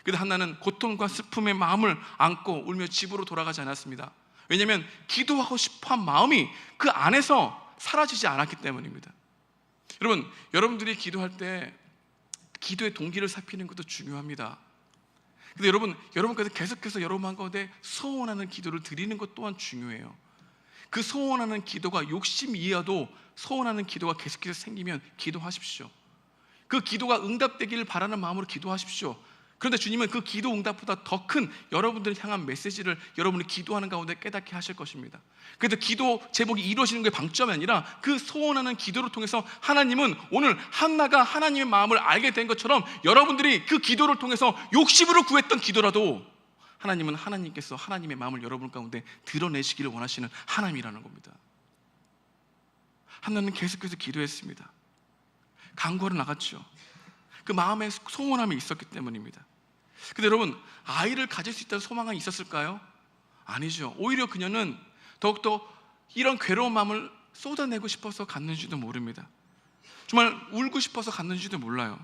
그래서 한나는 고통과 슬픔의 마음을 안고 울며 집으로 돌아가지 않았습니다. 왜냐하면 기도하고 싶어한 마음이 그 안에서 사라지지 않았기 때문입니다. 여러분들이 기도할 때 기도의 동기를 살피는 것도 중요합니다. 근데 여러분께서 계속해서 여러분 가운데 소원하는 기도를 드리는 것 또한 중요해요. 그 소원하는 기도가 욕심 이하도 소원하는 기도가 계속해서 생기면 기도하십시오. 그 기도가 응답되기를 바라는 마음으로 기도하십시오. 그런데 주님은 그 기도 응답보다 더 큰 여러분들을 향한 메시지를 여러분이 기도하는 가운데 깨닫게 하실 것입니다. 그래서 기도 제목이 이루어지는 게 방점이 아니라 그 소원하는 기도를 통해서 하나님은 오늘 한나가 하나님의 마음을 알게 된 것처럼 여러분들이 그 기도를 통해서 욕심으로 구했던 기도라도 하나님은 하나님께서 하나님의 마음을 여러분 가운데 드러내시기를 원하시는 하나님이라는 겁니다. 한나는 계속해서 기도했습니다. 강구하러 나갔죠. 그 마음에 소원함이 있었기 때문입니다. 근데 여러분, 아이를 가질 수 있다는 소망이 있었을까요? 아니죠. 오히려 그녀는 더욱더 이런 괴로운 마음을 쏟아내고 싶어서 갔는지도 모릅니다. 정말 울고 싶어서 갔는지도 몰라요.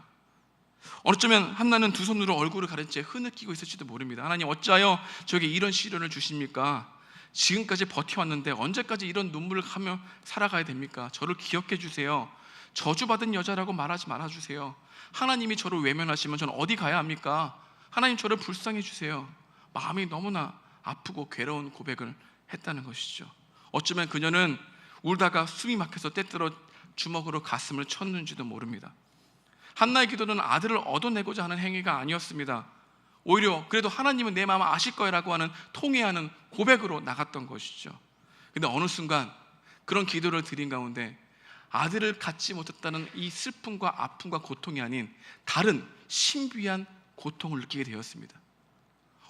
어느 점엔 한나는 두 손으로 얼굴을 가린 채 흐느끼고 있을지도 모릅니다. 하나님, 어찌하여 저에게 이런 시련을 주십니까? 지금까지 버텨왔는데 언제까지 이런 눈물을 하며 살아가야 됩니까? 저를 기억해 주세요. 저주받은 여자라고 말하지 말아주세요. 하나님이 저를 외면하시면 저는 어디 가야 합니까? 하나님, 저를 불쌍해 주세요. 마음이 너무나 아프고 괴로운 고백을 했다는 것이죠. 어쩌면 그녀는 울다가 숨이 막혀서 때때로 주먹으로 가슴을 쳤는지도 모릅니다. 한나의 기도는 아들을 얻어내고자 하는 행위가 아니었습니다. 오히려 그래도 하나님은 내 마음을 아실 거라고 하는 통회하는 고백으로 나갔던 것이죠. 근데 어느 순간 그런 기도를 드린 가운데 아들을 갖지 못했다는 이 슬픔과 아픔과 고통이 아닌 다른 신비한 고통을 느끼게 되었습니다.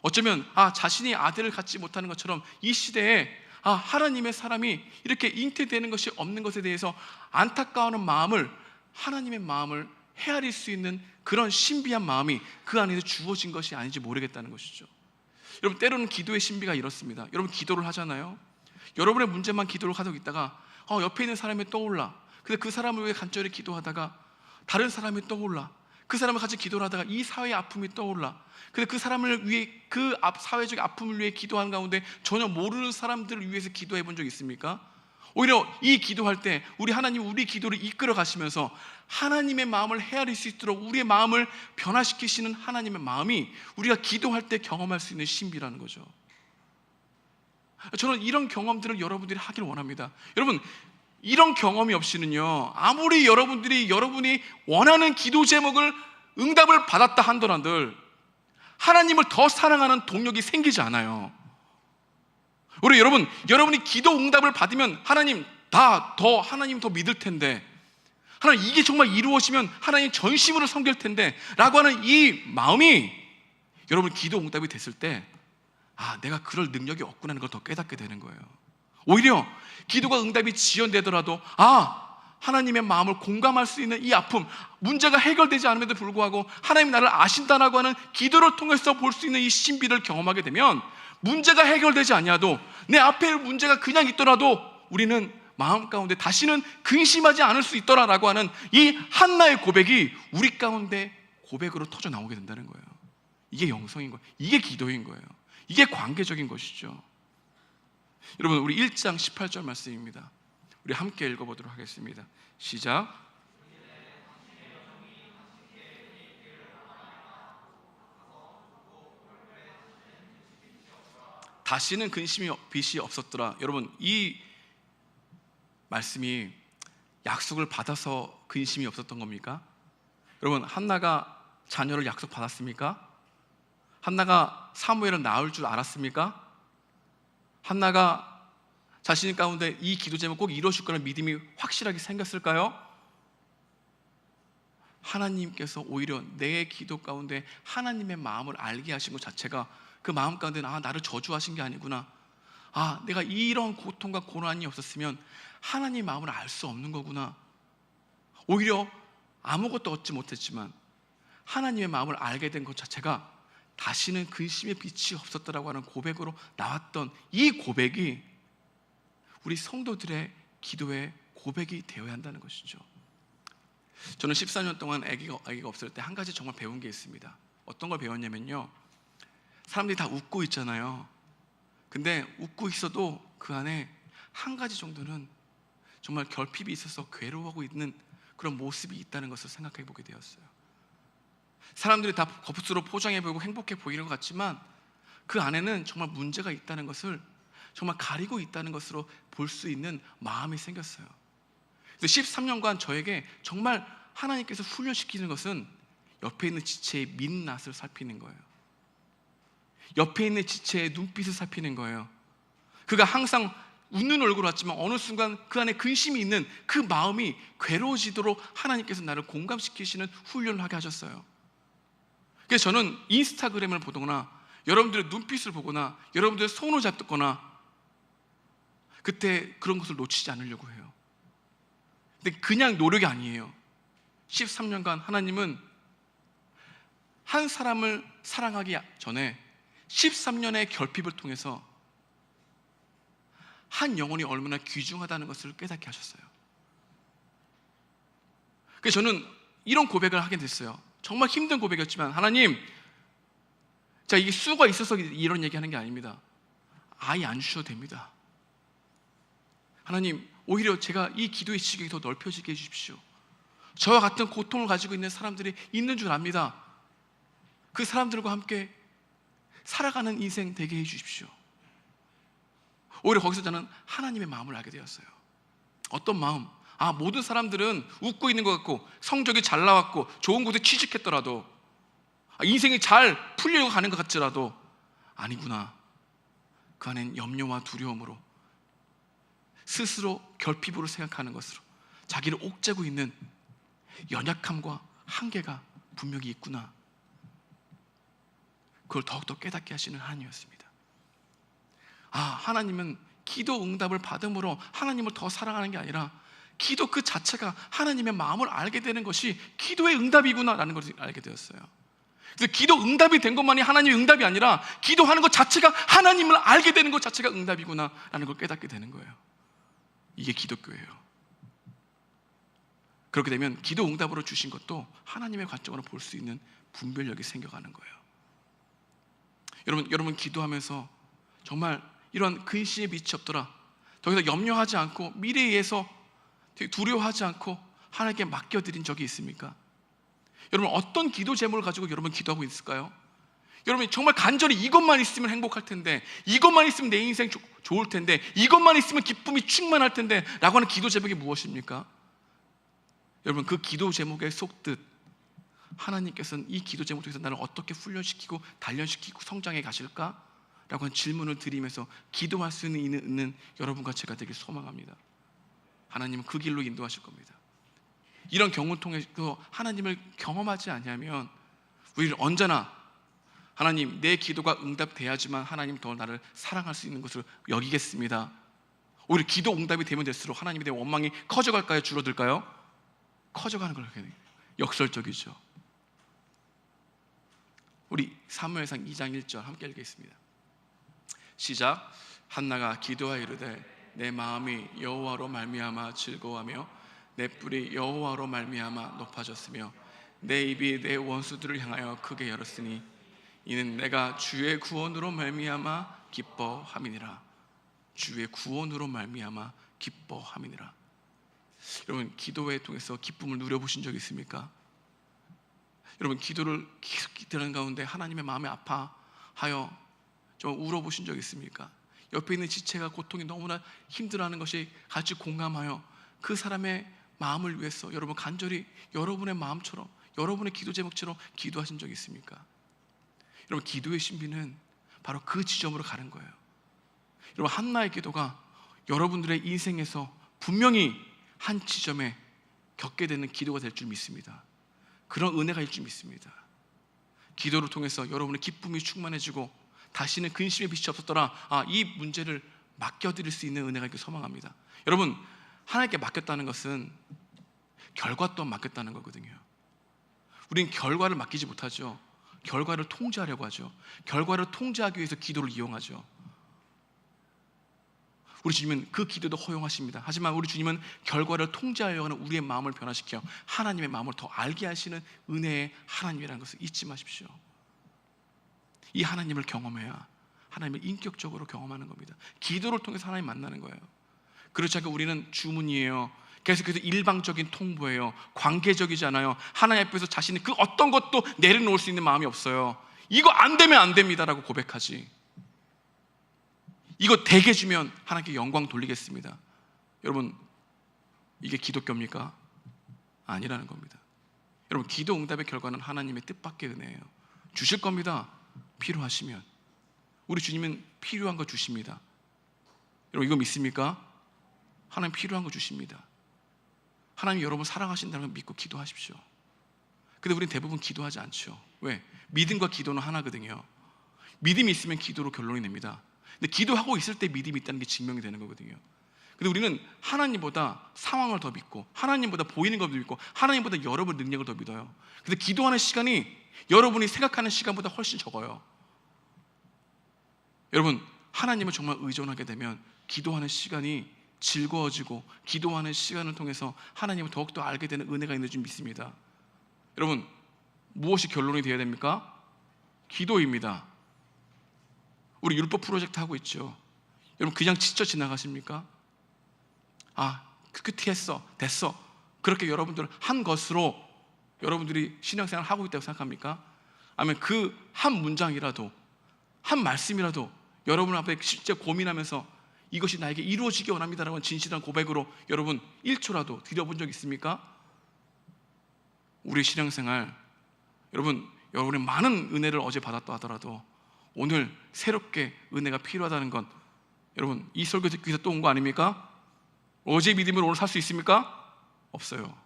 어쩌면 자신이 아들을 갖지 못하는 것처럼 이 시대에 하나님의 사람이 이렇게 잉태되는 것이 없는 것에 대해서 안타까워하는 마음을, 하나님의 마음을 헤아릴 수 있는 그런 신비한 마음이 그 안에서 주어진 것이 아닌지 모르겠다는 것이죠. 여러분, 때로는 기도의 신비가 이렇습니다. 여러분, 기도를 하잖아요. 여러분의 문제만 기도를 하고 있다가 옆에 있는 사람이 떠올라. 근데 그 사람을 위해 간절히 기도하다가 다른 사람이 떠올라. 그 사람을 같이 기도를 하다가 이 사회의 아픔이 떠올라. 근데 그 사람을 위해, 그 사회적 아픔을 위해 기도하는 가운데 전혀 모르는 사람들을 위해서 기도해 본 적 있습니까? 오히려 이 기도할 때 우리 하나님, 우리 기도를 이끌어 가시면서 하나님의 마음을 헤아릴 수 있도록 우리의 마음을 변화시키시는 하나님의 마음이 우리가 기도할 때 경험할 수 있는 신비라는 거죠. 저는 이런 경험들을 여러분들이 하기를 원합니다. 여러분, 이런 경험이 없이는요, 아무리 여러분이 원하는 기도 제목을 응답을 받았다 한들 하나님을 더 사랑하는 동력이 생기지 않아요. 우리 여러분이 기도 응답을 받으면 하나님 더 믿을 텐데, 하나님 이게 정말 이루어지면 하나님 전심으로 섬길 텐데 라고 하는 이 마음이 여러분 기도 응답이 됐을 때 내가 그럴 능력이 없구나 하는 걸 더 깨닫게 되는 거예요. 오히려 기도가 응답이 지연되더라도 하나님의 마음을 공감할 수 있는 이 아픔, 문제가 해결되지 않음에도 불구하고 하나님 나를 아신다라고 하는 기도를 통해서 볼 수 있는 이 신비를 경험하게 되면 문제가 해결되지 않아도 내 앞에 문제가 그냥 있더라도 우리는 마음 가운데 다시는 근심하지 않을 수 있더라라고 하는 이 한나의 고백이 우리 가운데 고백으로 터져 나오게 된다는 거예요. 이게 영성인 거예요. 이게 기도인 거예요. 이게 관계적인 것이죠. 여러분, 우리 1장 18절 말씀입니다. 우리 함께 읽어보도록 하겠습니다. 시작. 다시는 근심이 빛이 없었더라. 여러분, 이 말씀이 약속을 받아서 근심이 없었던 겁니까? 여러분, 한나가 자녀를 약속 받았습니까? 한나가 사무엘을 낳을 줄 알았습니까? 한나가 자신 가운데 이 기도 제목 꼭 이루어질 거라는 믿음이 확실하게 생겼을까요? 하나님께서 오히려 내 기도 가운데 하나님의 마음을 알게 하신 것 자체가 그 마음 가운데 나를 저주하신 게 아니구나, 내가 이런 고통과 고난이 없었으면 하나님의 마음을 알 수 없는 거구나, 오히려 아무것도 얻지 못했지만 하나님의 마음을 알게 된 것 자체가 다시는 근심의 빛이 없었다라고 하는 고백으로 나왔던 이 고백이 우리 성도들의 기도의 고백이 되어야 한다는 것이죠. 저는 14년 동안 아기가 없을 때 한 가지 정말 배운 게 있습니다. 어떤 걸 배웠냐면요, 사람들이 다 웃고 있잖아요. 근데 웃고 있어도 그 안에 한 가지 정도는 정말 결핍이 있어서 괴로워하고 있는 그런 모습이 있다는 것을 생각해 보게 되었어요. 사람들이 다 겉으로 포장해 보이고 행복해 보이는 것 같지만 그 안에는 정말 문제가 있다는 것을 정말 가리고 있다는 것으로 볼 수 있는 마음이 생겼어요. 그래서 13년간 저에게 정말 하나님께서 훈련시키는 것은 옆에 있는 지체의 민낯을 살피는 거예요. 옆에 있는 지체의 눈빛을 살피는 거예요. 그가 항상 웃는 얼굴을 왔지만 어느 순간 그 안에 근심이 있는 그 마음이 괴로워지도록 하나님께서 나를 공감시키시는 훈련을 하게 하셨어요. 그래서 저는 인스타그램을 보거나 여러분들의 눈빛을 보거나 여러분들의 손을 잡거나 그때 그런 것을 놓치지 않으려고 해요. 근데 그냥 노력이 아니에요. 13년간 하나님은 한 사람을 사랑하기 전에 13년의 결핍을 통해서 한 영혼이 얼마나 귀중하다는 것을 깨닫게 하셨어요. 그래서 저는 이런 고백을 하게 됐어요. 정말 힘든 고백이었지만 하나님, 자, 이게 수가 있어서 이런 얘기하는 게 아닙니다. 아예 안 주셔도 됩니다. 하나님, 오히려 제가 이 기도의 지경이 더 넓혀지게 해주십시오. 저와 같은 고통을 가지고 있는 사람들이 있는 줄 압니다. 그 사람들과 함께 살아가는 인생 되게 해주십시오. 오히려 거기서 저는 하나님의 마음을 알게 되었어요. 어떤 마음? 모든 사람들은 웃고 있는 것 같고 성적이 잘 나왔고 좋은 곳에 취직했더라도 인생이 잘 풀려고 가는 것 같지라도 아니구나. 그 안엔 염려와 두려움으로 스스로 결핍으로 생각하는 것으로 자기를 옥죄고 있는 연약함과 한계가 분명히 있구나. 그걸 더욱더 깨닫게 하시는 하나님이었습니다. 하나님은 기도 응답을 받음으로 하나님을 더 사랑하는 게 아니라 기도 그 자체가 하나님의 마음을 알게 되는 것이 기도의 응답이구나라는 것을 알게 되었어요. 그래서 기도 응답이 된 것만이 하나님의 응답이 아니라 기도하는 것 자체가 하나님을 알게 되는 것 자체가 응답이구나라는 걸 깨닫게 되는 거예요. 이게 기독교예요. 그렇게 되면 기도 응답으로 주신 것도 하나님의 관점으로 볼 수 있는 분별력이 생겨가는 거예요. 여러분 기도하면서 정말 이런 근심의 빛이 없더라, 더 이상 염려하지 않고 미래에 의해서 되게 두려워하지 않고 하나님께 맡겨드린 적이 있습니까? 여러분 어떤 기도 제목을 가지고 여러분 기도하고 있을까요? 여러분 정말 간절히 이것만 있으면 행복할 텐데, 이것만 있으면 내 인생 좋을 텐데, 이것만 있으면 기쁨이 충만할 텐데 라고 하는 기도 제목이 무엇입니까? 여러분 그 기도 제목에 속뜻 하나님께서는 이 기도 제목 통해서 나를 어떻게 훈련시키고 단련시키고 성장해 가실까? 라고 하는 질문을 드리면서 기도할 수 있는 여러분과 제가 되길 소망합니다. 하나님은 그 길로 인도하실 겁니다. 이런 경우를 통해서 하나님을 경험하지 않으면 우리는 언제나 하나님, 내 기도가 응답돼야지만 하나님 더 나를 사랑할 수 있는 것을 여기겠습니다. 오히려 기도 응답이 되면 될수록 하나님에 대한 원망이 커져갈까요? 줄어들까요? 커져가는 걸 역설적이죠. 우리 사무엘상 2장 1절 함께 읽겠습니다. 시작. 한나가 기도하여 이르되 내 마음이 여호와로 말미암아 즐거워하며 내 뿔이 여호와로 말미암아 높아졌으며 내 입이 내 원수들을 향하여 크게 열었으니 이는 내가 주의 구원으로 말미암아 기뻐함이니라. 주의 구원으로 말미암아 기뻐함이니라. 여러분 기도회 통해서 기쁨을 누려보신 적 있습니까? 여러분 기도를 계속 기도하는 가운데 하나님의 마음에 아파하여 좀 울어보신 적 있습니까? 옆에 있는 지체가 고통이 너무나 힘들어하는 것이 같이 공감하여 그 사람의 마음을 위해서 여러분 간절히 여러분의 마음처럼 여러분의 기도 제목처럼 기도하신 적 있습니까? 여러분 기도의 신비는 바로 그 지점으로 가는 거예요. 여러분 한나의 기도가 여러분들의 인생에서 분명히 한 지점에 겪게 되는 기도가 될 줄 믿습니다. 그런 은혜가 일 줄 믿습니다. 기도를 통해서 여러분의 기쁨이 충만해지고 다시는 근심의 빛이 없었더라, 이 문제를 맡겨드릴 수 있는 은혜가 있길 소망합니다. 여러분 하나님께 맡겼다는 것은 결과 또한 맡겼다는 거거든요. 우린 결과를 맡기지 못하죠. 결과를 통제하려고 하죠. 결과를 통제하기 위해서 기도를 이용하죠. 우리 주님은 그 기도도 허용하십니다. 하지만 우리 주님은 결과를 통제하려고 하는 우리의 마음을 변화시켜 하나님의 마음을 더 알게 하시는 은혜의 하나님이라는 것을 잊지 마십시오. 이 하나님을 경험해야 하나님을 인격적으로 경험하는 겁니다. 기도를 통해서 하나님 만나는 거예요. 그렇지 않고 우리는 주문이에요, 계속해서 일방적인 통보예요. 관계적이잖아요. 하나님 앞에서 자신이 그 어떤 것도 내려놓을 수 있는 마음이 없어요. 이거 안 되면 안 됩니다라고 고백하지. 이거 되게 주면 하나님께 영광 돌리겠습니다. 여러분, 이게 기독교입니까? 아니라는 겁니다. 여러분, 기도 응답의 결과는 하나님의 뜻밖의 은혜예요. 주실 겁니다. 필요하시면. 우리 주님은 필요한 거 주십니다. 여러분, 이거 믿습니까? 하나님 필요한 거 주십니다. 하나님 여러분 사랑하신다는 걸 믿고 기도하십시오. 근데 우리는 대부분 기도하지 않죠. 왜? 믿음과 기도는 하나거든요. 믿음이 있으면 기도로 결론이 냅니다. 근데 기도하고 있을 때 믿음이 있다는 게 증명이 되는 거거든요. 근데 우리는 하나님보다 상황을 더 믿고, 하나님보다 보이는 걸 더 믿고, 하나님보다 여러분 능력을 더 믿어요. 근데 기도하는 시간이 여러분이 생각하는 시간보다 훨씬 적어요. 여러분, 하나님을 정말 의존하게 되면 기도하는 시간이 즐거워지고, 기도하는 시간을 통해서 하나님을 더욱더 알게 되는 은혜가 있는 줄 믿습니다. 여러분, 무엇이 결론이 되어야 됩니까? 기도입니다. 우리 율법 프로젝트 하고 있죠. 여러분, 그냥 지쳐 지나가십니까? 끝이 했어, 됐어, 그렇게 여러분들은 한 것으로 여러분들이 신앙생활을 하고 있다고 생각합니까? 아니면 그 한 문장이라도, 한 말씀이라도 여러분 앞에 실제 고민하면서 이것이 나에게 이루어지기 원합니다라는 진실한 고백으로 여러분 1초라도 드려본 적 있습니까? 우리 신앙생활, 여러분의 많은 은혜를 어제 받았다 하더라도 오늘 새롭게 은혜가 필요하다는 건, 여러분 이 설교 듣기 위해서 또 온 거 아닙니까? 어제 믿음으로 오늘 살 수 있습니까? 없어요.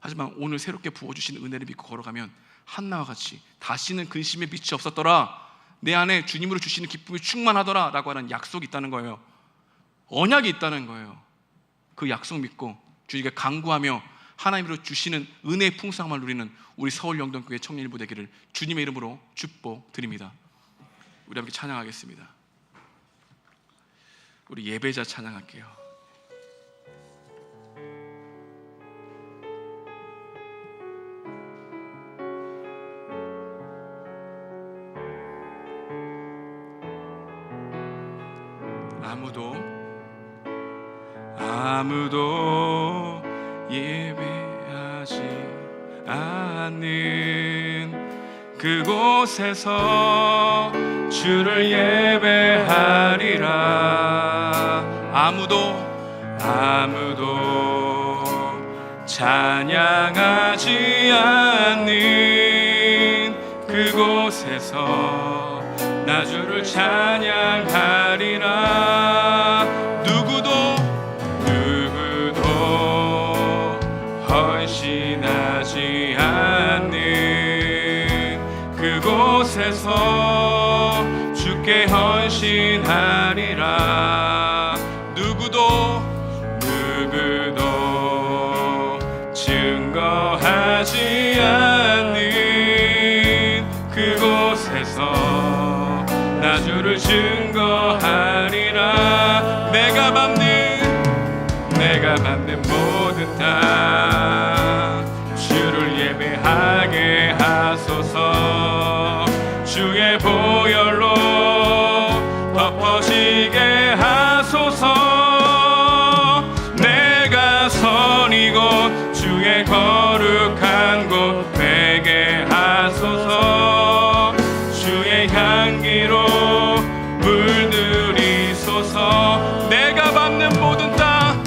하지만 오늘 새롭게 부어주신 은혜를 믿고 걸어가면 한나와 같이 다시는 근심의 빛이 없었더라, 내 안에 주님으로 주시는 기쁨이 충만하더라 라고 하는 약속이 있다는 거예요. 언약이 있다는 거예요. 그 약속 믿고 주님께 간구하며 하나님으로 주시는 은혜의 풍성함을 누리는 우리 서울 영동교회 청년일부 되기를 주님의 이름으로 축복드립니다. 우리 함께 찬양하겠습니다. 우리 예배자 찬양할게요. 아무도 예배하지 않는 그곳에서 주를 예배하리라. 아무도 찬양하지 않는 그곳에서 나 주를 찬양하리라. 누구도 헌신하지 않는 그곳에서 주께 헌신하리라. 누구도 증거하지 않는 그곳에서 나 주를 증거하리라. 내가 밟는 모든 땅 주를 예배하게 하소서. 주의 보혈로 덮어지게 하소서. 내가 선 이곳 주의 거룩한 곳 되게 하소서. 주의 향기로 물들이소서. 내가 밟는 모든 땅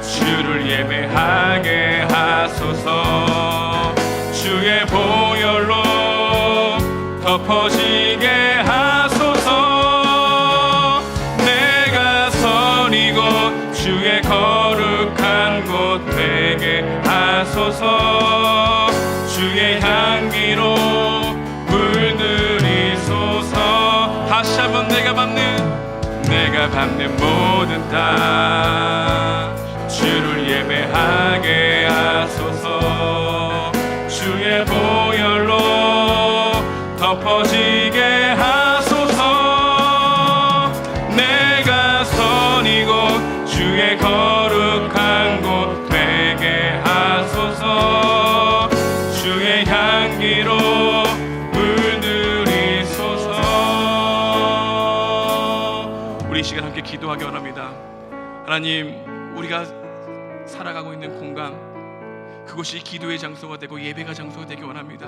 주를 예배하게 하소서. 주의 보혈로 덮어지게 하소서. 내가 선 이곳 주의 거룩한 곳 되게 하소서. 주의 향기로 물들이소서. 다시 한번 내가 밟는 모든 땅 주를 예배하게 하소서. 주의 보혈로 덮어지게 하소서. 내가 선 이곳 주의 거룩한 곳 되게 하소서. 주의 향기로 물들이소서. 우리 이 시간 함께 기도하기 원합니다. 하나님, 우리가 살아가고 있는 공간, 그곳이 기도의 장소가 되고 예배가 장소가 되기 원합니다.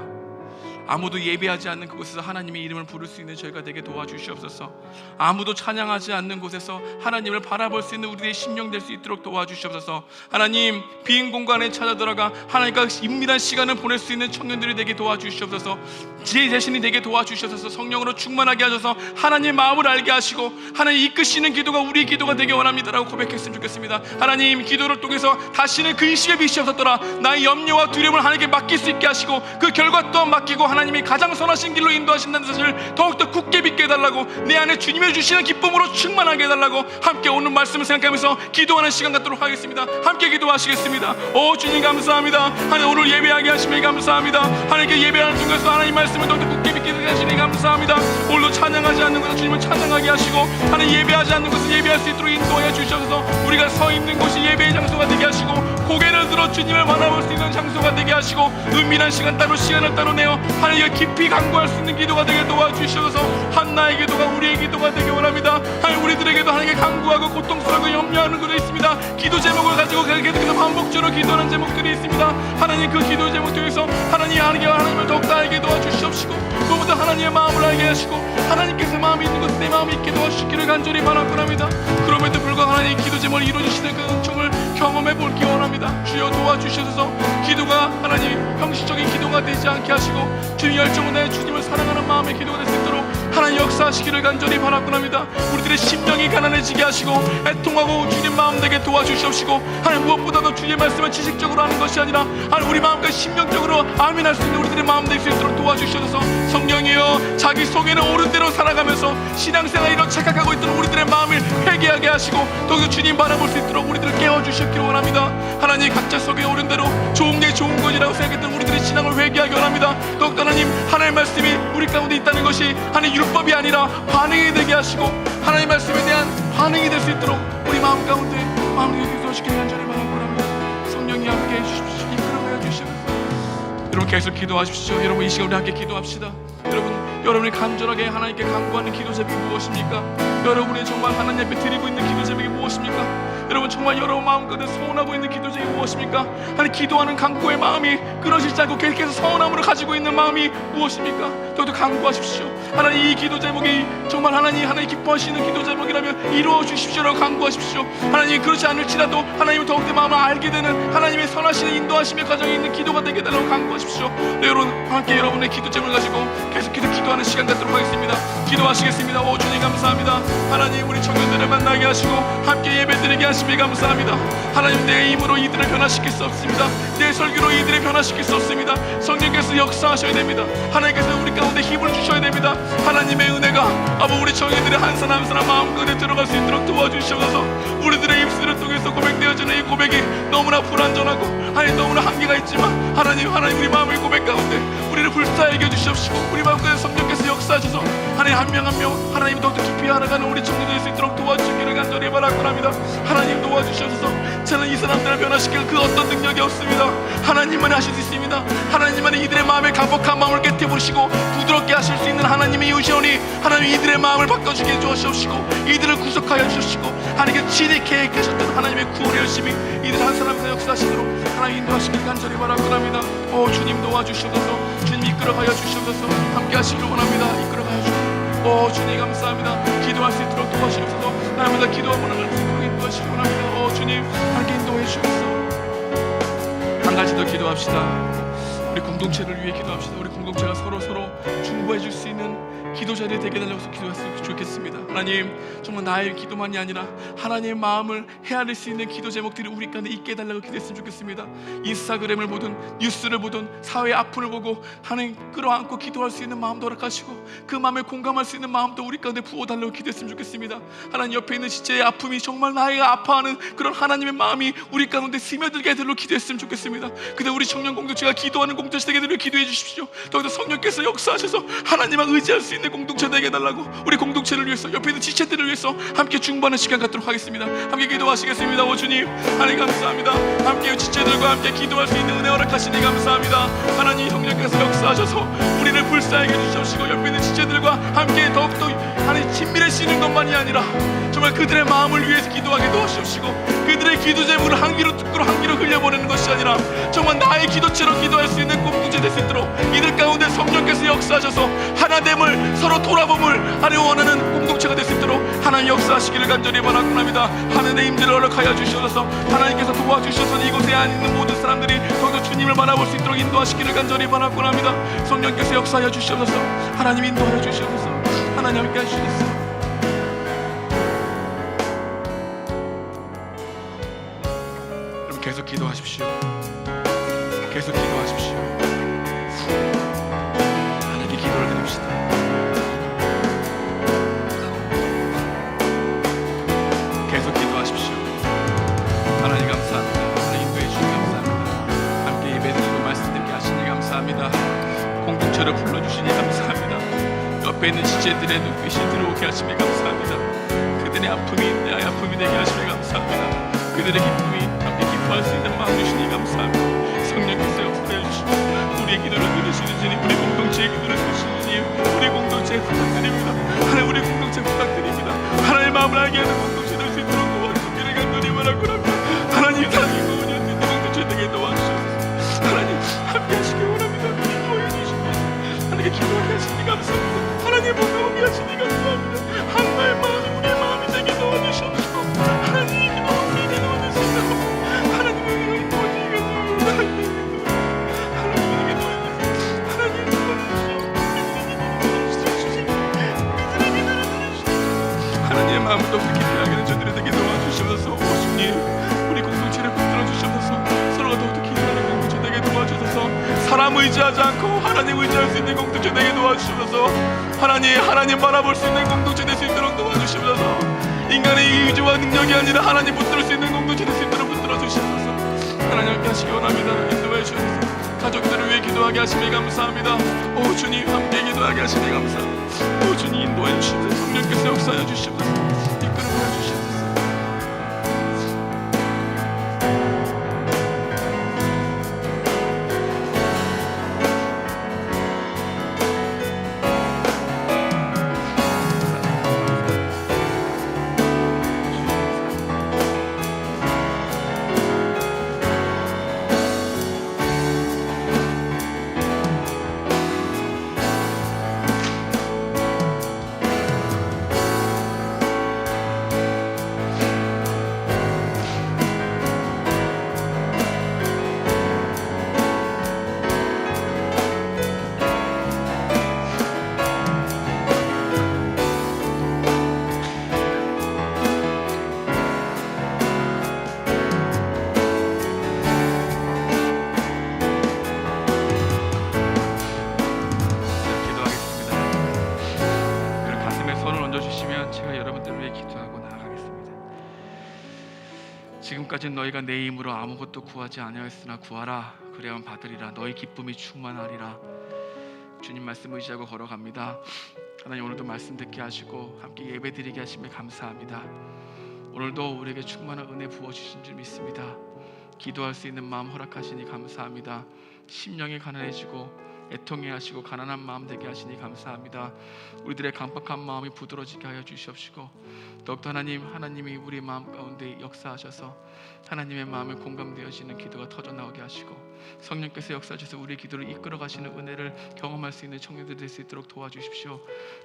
아무도 예배하지 않는 그곳에서 하나님의 이름을 부를 수 있는 저희가 되게 도와주시옵소서. 아무도 찬양하지 않는 곳에서 하나님을 바라볼 수 있는 우리의 심령 될 수 있도록 도와주시옵소서. 하나님, 빈 공간에 찾아 들어가 하나님과 은밀한 시간을 보낼 수 있는 청년들이 되게 도와주시옵소서. 지혜 대신이 되게 도와주시옵소서. 성령으로 충만하게 하셔서 하나님의 마음을 알게 하시고 하나님 이끄시는 기도가 우리의 기도가 되게 원합니다라고 고백했으면 좋겠습니다. 하나님, 기도를 통해서 다시는 근심에 빛이 없었더라 나의 염려와 두려움을 하나님께 맡길 수 있게 하시고 그 결과 또한 맡기고 하나님이 가장 선하신 길로 인도하신다는 사실을 더욱더 굳게 믿게 해달라고, 내 안에 주님이 주시는 기쁨으로 충만하게 해달라고 함께 오늘 말씀을 생각하면서 기도하는 시간 갖도록 하겠습니다. 함께 기도하시겠습니다. 오 주님 감사합니다. 하나님, 오늘 예배하게 하시니 감사합니다. 하나님께 예배하는 중에서 하나님 말씀을 더욱더 굳게 믿게 하시니 감사합니다. 오늘도 찬양하지 않는 곳에서 주님을 찬양하게 하시고 하나님 예배하지 않는 곳에서 예배할 수 있도록 인도하여 주셔서 우리가 서 있는 곳이 예배의 장소가 되게 하시고 고개를 들어 주님을 바라볼 수 있는 장소가 되게 하시고 은밀한 시간 따로 시간을 따로 내어 하나님과 깊이 간구할 수 있는 기도가 되게 도와주셔서 한나의 기도가 우리의 기도가 되게 원합니다. 하나님, 우리들에게도 하나님께 간구하고 고통스러워 염려하는 것도 있습니다. 기도 제목을 가지고 계속해서 반복적으로 기도하는 제목들이 있습니다. 하나님, 그 기도 제목 통해서 하나님을 더욱더 알게 도와주시옵시고 무엇보다 하나님의 마음을 알게 하시고 하나님께서 마음이 있는 곳에 내 마음이 있게 도와주시기를 간절히 바라곤 합니다. 그럼에도 불구하고 하나님 기도 제목을 이루어주시는 그 은총을 경험해 볼기 원합니다. 주여 도와주셔서 기도가 하나님 형식적인 기도가 되지 않게 하시고 주님 열정을 내 주님을 사랑하는 마음의 기도가 될 수 있도록 하나님 역사하시기를 간절히 바라곤 합니다. 우리들의 심령이 가난해지게 하시고 애통하고 주님 마음 되게 도와주시옵시고 하나님, 무엇보다도 주님의 말씀을 지식적으로 하는 것이 아니라 하나님 우리 마음과 심령적으로 아멘할 수 있는 우리들의 마음 될 수 있도록 도와주셔서 성령이여 자기 속에는 옳은 대로 살아가면서 신앙생활이로 착각하고 있던 우리들의 마음을 회개하게 하시고 더욱더 주님 바라볼 수 있도록 우리들을 깨워주시기를 원합니다. 하나님, 각자 속에 옳은 대로 좋은 게 좋은 것이라고 생각했던 우리들의 신앙을 회개하기 원합니다. 더욱더 하나님, 하나님의 말씀이 우리 가운데 있다는 것이 하나님 율법이 아니라 반응이 되게 하시고 하나님 말씀에 대한 반응이 될 수 있도록 우리 마음 가운데 마음을 기도하시기를 간절히 바라고 합니다. 성령이 함께 해주십시오. 이끌어가여 주시옵소서. 여러분 계속 기도하십시오. 여러분 이 시간 우리 함께 기도합시다. 여러분이 간절하게 하나님께 간구하는 기도 제목이 무엇입니까? 여러분이 정말 하나님 앞에 드리고 있는 기도 제목이 무엇입니까? 여러분 정말 여러분 마음가운데 소원하고 있는 기도 제목이 무엇입니까? 하나님, 기도하는 간구의 마음이 끊어지지 않고 계속해서 서운함으로 가지고 있는 마음이 무엇입니까? 더욱더 간구하십시오. 하나님, 이 기도 제목이 정말 하나님 기뻐하시는 기도 제목이라면 이루어 주십시오라고 간구하십시오. 하나님, 그렇지 않을지라도 하나님을 더욱더 마음을 알게 되는 하나님의 선하시는 인도하심의 과정에 있는 기도가 되게 달라고 간구하십시오. 네, 여러분 함께 여러분의 기도 제목을 가지고 계속해서 기도하는 시간 갖도록 하겠습니다. 기도하시겠습니다. 오 주님 감사합니다. 하나님, 우리 청년들을 만나게 하시고 함께 예배드리게 하시며 감사합니다. 하나님, 내 힘으로 이들을 변화시킬 수 없습니다. 내 설교로 이들을 변화시킬 수 없습니다. 성령께서 역사하셔야 됩니다. 하나님께서 우리 가운데 힘을 주셔야 됩니다. 하나님의 은혜가 아버 우리 청년들의 한 사람 한 사람 마음가운데 들어갈 수 있도록 도와주시옵소서. 우리들의 입술을 통해서 고백되어지는 이 고백이 너무나 불완전하고 하나님 너무나 한계가 있지만 하나님 우리 마음의 고백 가운데 우리를 불사하게 해주시옵시고 우리 마음 가운데 성령께서 역사하셔서 하나님 한 명 한 명 하나님 더욱더 깊이 알아가는 우리 청년들 될 수 있도록 도와주시기를 간절히 바라곤 합니다. 하나님 도와주셔서 저는 이 사람들을 변화시킬 그 어떤 능력이 없습니다. 하나님만 하실 수 있습니다. 하나님만 이들의 마음에 강복한 마음을 깨트보시고 부드럽게 하실 수 있는 하나님의 유시오니 하나님 이들의 마음을 바꿔주게 해주시옵시고 이들을 구속하여 주시고 하나님께 친히 계획하셨던 하나님의 구원의 열심히 이들 한 사람에서 역사하시도록 하나님 인도하시길 간절히 바라곤 합니다. 오 주님 도와주시옵소서. 주님 이끌어가여 주시옵소서. 함께 하시기를 원합니다. 이끌어가여 주시옵소서. 오 주님 감사합니다. 기도할 수 있도록 도와주시옵소서. 날마다 기도하고 나갈 수 있도록 인도하시기 원합니다. 오 주님 함께 인도해 주시옵소서. 한 가지 더 기도합시다. 우리 공동체를 위해 기도합시다. 우리 공동체가 서로 중보해 줄 수 있는 기도 자리에 되게 달라고 기도했으면 좋겠습니다. 하나님 정말 나의 기도만이 아니라 하나님의 마음을 헤아릴 수 있는 기도 제목들이 우리 가운데 있게 해달라고 기도했으면 좋겠습니다. 인스타그램을 보든 뉴스를 보든 사회의 아픔을 보고 하나님 끌어안고 기도할 수 있는 마음도 허락하시고 그 마음에 공감할 수 있는 마음도 우리 가운데 부어달라고 기도했으면 좋겠습니다. 하나님 옆에 있는 지체의 아픔이 정말 나이가 아파하는 그런 하나님의 마음이 우리 가운데 스며들게 해달라고 기도했으면 좋겠습니다. 근데 우리 청년 공동체가 기도하는 공동체 되게 해달라고 기도해 주십시오. 더욱더 성령께서 역사하셔서 하나님만 의지할 수 있는 공동체 되게 해달라고 우리 공동체 공동체를 위해서, 옆에 있는 지체들을 위해서 함께 중보하는 시간 갖도록 하겠습니다. 함께 기도하시겠습니다. 오 주님, 하나님 감사합니다. 함께 지체들과 함께 기도할 수 있는 은혜 허락하시니 감사합니다. 하나님 성령께서 역사하셔서 우리를 불쌍하게 해주시옵시고, 옆에 있는 지체들과 함께 더욱더 하나님 친밀해지는 것만이 아니라 정말 그들의 마음을 위해서 기도하게 도와주시옵시고, 그들의 기도 제목을 한 귀로 듣고 한 귀로 흘려보내는 것이 아니라 정말 나의 기도처럼 기도할 수 있는 공동체 될 수 있도록 이들 가운데 성령께서 역사하셔서 하나됨을, 서로 돌아봄을 하려 원하는 공동체가 될 수 있도록 하나님 역사하시기를 간절히 바라옵나이다. 하나님의 임재를 허락하여 주시옵소서. 하나님께서 도와주셔서 이곳에 안 있는 모든 사람들이 더욱더 주님을 바라볼 수 있도록 인도하시기를 간절히 바라옵나이다. 성령께서 역사하여 주시옵소서. 하나님 인도하여 주시옵소서. 하나님 함께 하시옵소서. 계속 기도하십시오. 계속 기도하십시오. 하나님께 기도를 드립시다. 계속 기도하십시오. 하나님 감사합니다. 하나님 인도해 주시니 감사합니다. 함께 예배드리고 말씀 듣게 하시니 감사합니다. 공동체를 불러주시니 감사합니다. 옆에 있는 지체들의 눈빛이 들어오게 하시니 감사합니다. 그들의 아픔이 내 아픔이 되게 하시니 감사합니다. 그들의 기쁨이 할 수 있는 마음 주시니 감사합니다. 성령께서 역사해 주시고 우리의 기도를 들으시는 주님, 우리 공동체의 기도를 들으시는 주님, 우리 공동체에 부탁드립니다. 하나님, 우리 공동체 부탁드립니다. 하나님의 마음을 알게 하는 공동체 될 수 있도록 도와주시기를 간절히 바라옵나이다. 하나님, 사랑이 구원이 될 수 있는 공동체 되게 도와주시옵소서. 하나님 함께 하시기 원합니다. 인도해 주시옵소서. 하나님께 기도하게 하시니 감사합니다. 하나님 복음하게 하시니 감사합니다. 하나님의 마음이 우리의 마음이 되게 도와주시옵소서. 하나님 기도하게 도와주실 수 있도록 하나님의 마음을 더 깊이 알게 된 저들이 되게 도와주시옵소서. 오 주님, 우리 공동체를 붙들어 주시옵소서. 서로가 더욱더 기도하는 공동체 되게 도와주셔서 사람 의지하지 않고 하나님 의지할 수 있는 공동체 되게 도와주시옵소서. 하나님 바라볼 수 있는 공동체 될 수 있도록 도와주시옵소서. 인간의 의지와 능력이 아니라 하나님 붙들 수 있는 공동체 될 수 있도록 붙들어 주시옵소서. 하나님 함께 하시기 원합니다. 인도해 주옵소서. 가족들을 위해 기도하게 하시니 감사합니다. 오 주님, 함께 기도하게 하시니 감사합니다. 오 주님, 인도해 주시옵소서. 성령께서 역사해 주시옵소서. 이끌어 주시옵소서. 지금까지는 너희가 내 힘으로 아무것도 구하지 아니하였으나 구하라, 그래야만 받으리라. 너희 기쁨이 충만하리라. 주님 말씀 의지하고 걸어갑니다. 하나님, 오늘도 말씀 듣게 하시고 함께 예배드리게 하시며 감사합니다. 오늘도 우리에게 충만한 은혜 부어주신 줄 믿습니다. 기도할 수 있는 마음 허락하시니 감사합니다. 심령이 가난해지고 애통해 하시고 가난한 마음 되게 하시니 감사합니다. 우리들의 강박한 마음이 부드러지게 하여 주시옵시고, 더욱더 하나님이 우리 마음 가운데 역사하셔서 하나님의 마음에 공감되어지는 기도가 터져나오게 하시고, 성령께서 역사하셔서 우리의 기도를 이끌어 가시는 은혜를 경험할 수 있는 청년들 될 수 있도록 도와주십시오.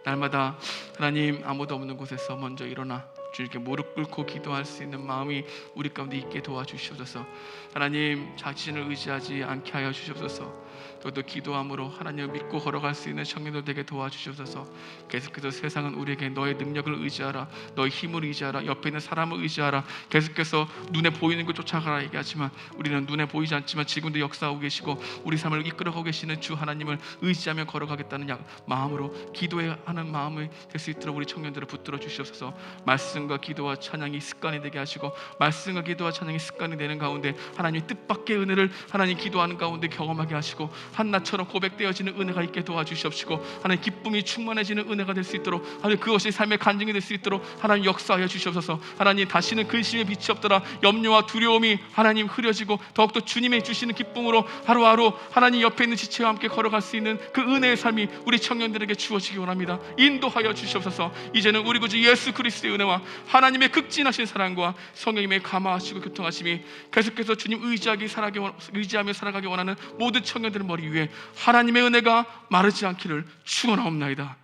날마다 하나님, 아무도 없는 곳에서 먼저 일어나 주님께 무릎 꿇고 기도할 수 있는 마음이 우리 가운데 있게 도와주시옵소서. 하나님, 자신을 의지하지 않게 하여 주시옵소서. 또 기도함으로 하나님을 믿고 걸어갈 수 있는 청년들 되게 도와주시옵소서. 계속해서 세상은 우리에게 너의 능력을 의지하라, 너의 힘을 의지하라, 옆에 있는 사람을 의지하라, 계속해서 눈에 보이는 것 쫓아가라 얘기하지만 우리는 눈에 보이지 않지만 지금도 역사하고 계시고 우리 삶을 이끌어가고 계시는 주 하나님을 의지하며 걸어가겠다는 마음으로 기도하는 마음이 될 수 있도록 우리 청년들을 붙들어 주시옵소서. 말씀과 기도와 찬양이 습관이 되게 하시고 말씀과 기도와 찬양이 습관이 되는 가운데 하나님의 뜻밖의 은혜를 하나님 기도하는 가운데 경험하게 하시고 한나처럼 고백되어지는 은혜가 있게 도와주시옵시고 하나님 기쁨이 충만해지는 은혜가 될 수 있도록 하나님 그것이 삶의 간증이 될 수 있도록 하나님 역사하여 주시옵소서. 하나님 다시는 근심의 빛이 없더라. 염려와 두려움이 하나님 흐려지고 더욱더 주님의 주시는 기쁨으로 하루하루 하나님 옆에 있는 지체와 함께 걸어갈 수 있는 그 은혜의 삶이 우리 청년들에게 주어지기 원합니다. 인도하여 주시옵소서. 이제는 우리 구주 예수 그리스도의 은혜와 하나님의 극진하신 사랑과 성령님의 감화하시고 교통하심이 계속해서 주님 의지하며 살아가기 원하는 모든 청년들의 머리 위에 하나님의 은혜가 마르지 않기를 축원하옵나이다.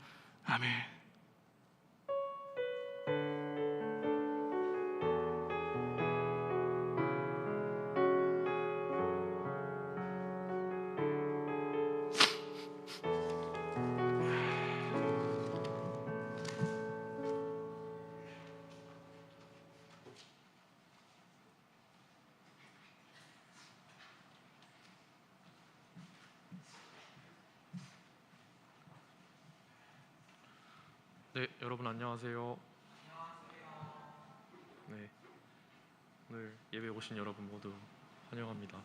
아멘. 네, 여러분 안녕하세요. 네, 오늘 예배 오신 여러분 모두 환영합니다.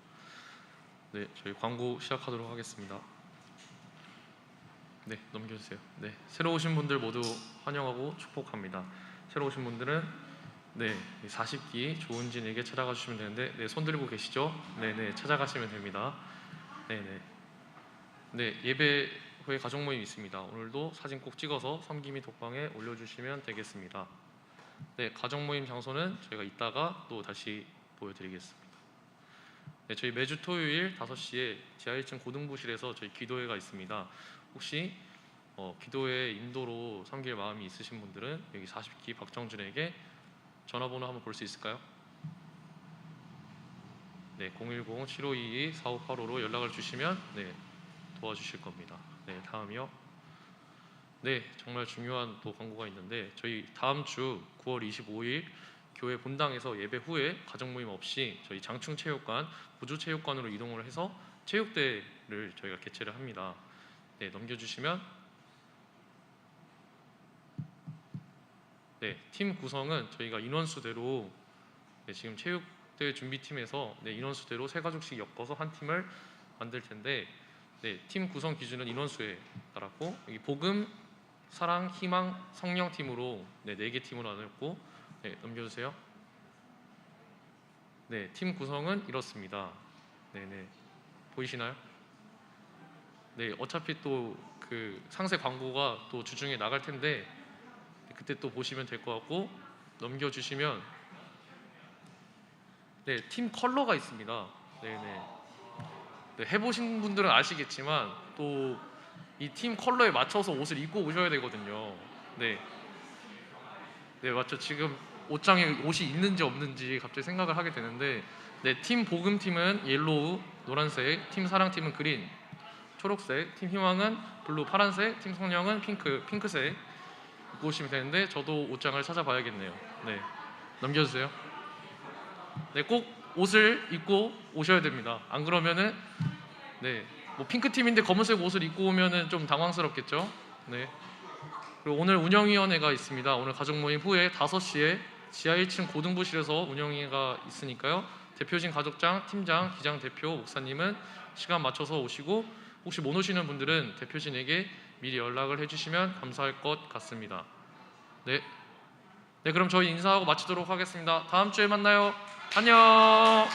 네, 저희 광고 시작하도록 하겠습니다. 네, 넘겨주세요. 네, 새로 오신 분들 모두 환영하고 축복합니다. 새로 오신 분들은 40기 조은진에게 찾아가 주시면 되는데, 손 들고 계시죠? 네, 찾아가시면 됩니다. 네, 예배 후에 가족 모임 있습니다. 오늘도 사진 꼭 찍어서 섬기 및 독방에 올려주시면 되겠습니다. 네, 가족 모임 장소는 저희가 이따가 또 다시 보여드리겠습니다. 네, 저희 매주 토요일 5시에 지하 1층 고등부실에서 저희 기도회가 있습니다. 혹시 기도회 인도로 섬길 마음이 있으신 분들은 여기 40기 박정준에게 전화번호 한번 볼 수 있을까요? 네, 010-7522-4585로 연락을 주시면 도와주실 겁니다. 네, 다음이요. 네, 정말 중요한 또 광고가 있는데 저희 다음 주 9월 25일 교회 본당에서 예배 후에 가정 모임 없이 저희 장충체육관, 부주체육관으로 이동을 해서 체육대회를 저희가 개최를 합니다. 네, 넘겨주시면 팀 구성은 저희가 인원수대로 지금 체육대회 준비팀에서 인원수대로 3가족씩 엮어서 한 팀을 만들 텐데 팀 구성 기준은 인원수에 따랐고 여기 복음, 사랑, 희망, 성령 팀으로 4개 팀으로 나눴고 넘겨주세요. 팀 구성은 이렇습니다. 보이시나요? 어차피 또 그 상세 광고가 또 주중에 나갈 텐데 그때 또 보시면 될 것 같고 넘겨주시면 팀 컬러가 있습니다. 해보신 분들은 아시겠지만 또 이 팀 컬러에 맞춰서 옷을 입고 오셔야 되거든요. 맞죠. 지금 옷장에 옷이 있는지 없는지 갑자기 생각을 하게 되는데 팀 복음팀은 옐로우, 노란색, 팀 사랑팀은 그린, 초록색, 팀 희망은 블루, 파란색, 팀 성령은 핑크색 입고 오시면 되는데 저도 옷장을 찾아봐야겠네요. 넘겨주세요. 꼭 옷을 입고 오셔야 됩니다. 안 그러면은 뭐 핑크팀인데 검은색 옷을 입고 오면은 좀 당황스럽겠죠. 그리고 오늘 운영위원회가 있습니다. 오늘 가족 모임 후에 5시에 지하 1층 고등부실에서 운영위가 있으니까요. 대표진 가족장, 팀장, 기장 대표, 목사님은 시간 맞춰서 오시고 혹시 못 오시는 분들은 대표진에게 미리 연락을 해주시면 감사할 것 같습니다. 그럼 저희 인사하고 마치도록 하겠습니다. 다음 주에 만나요. 안녕.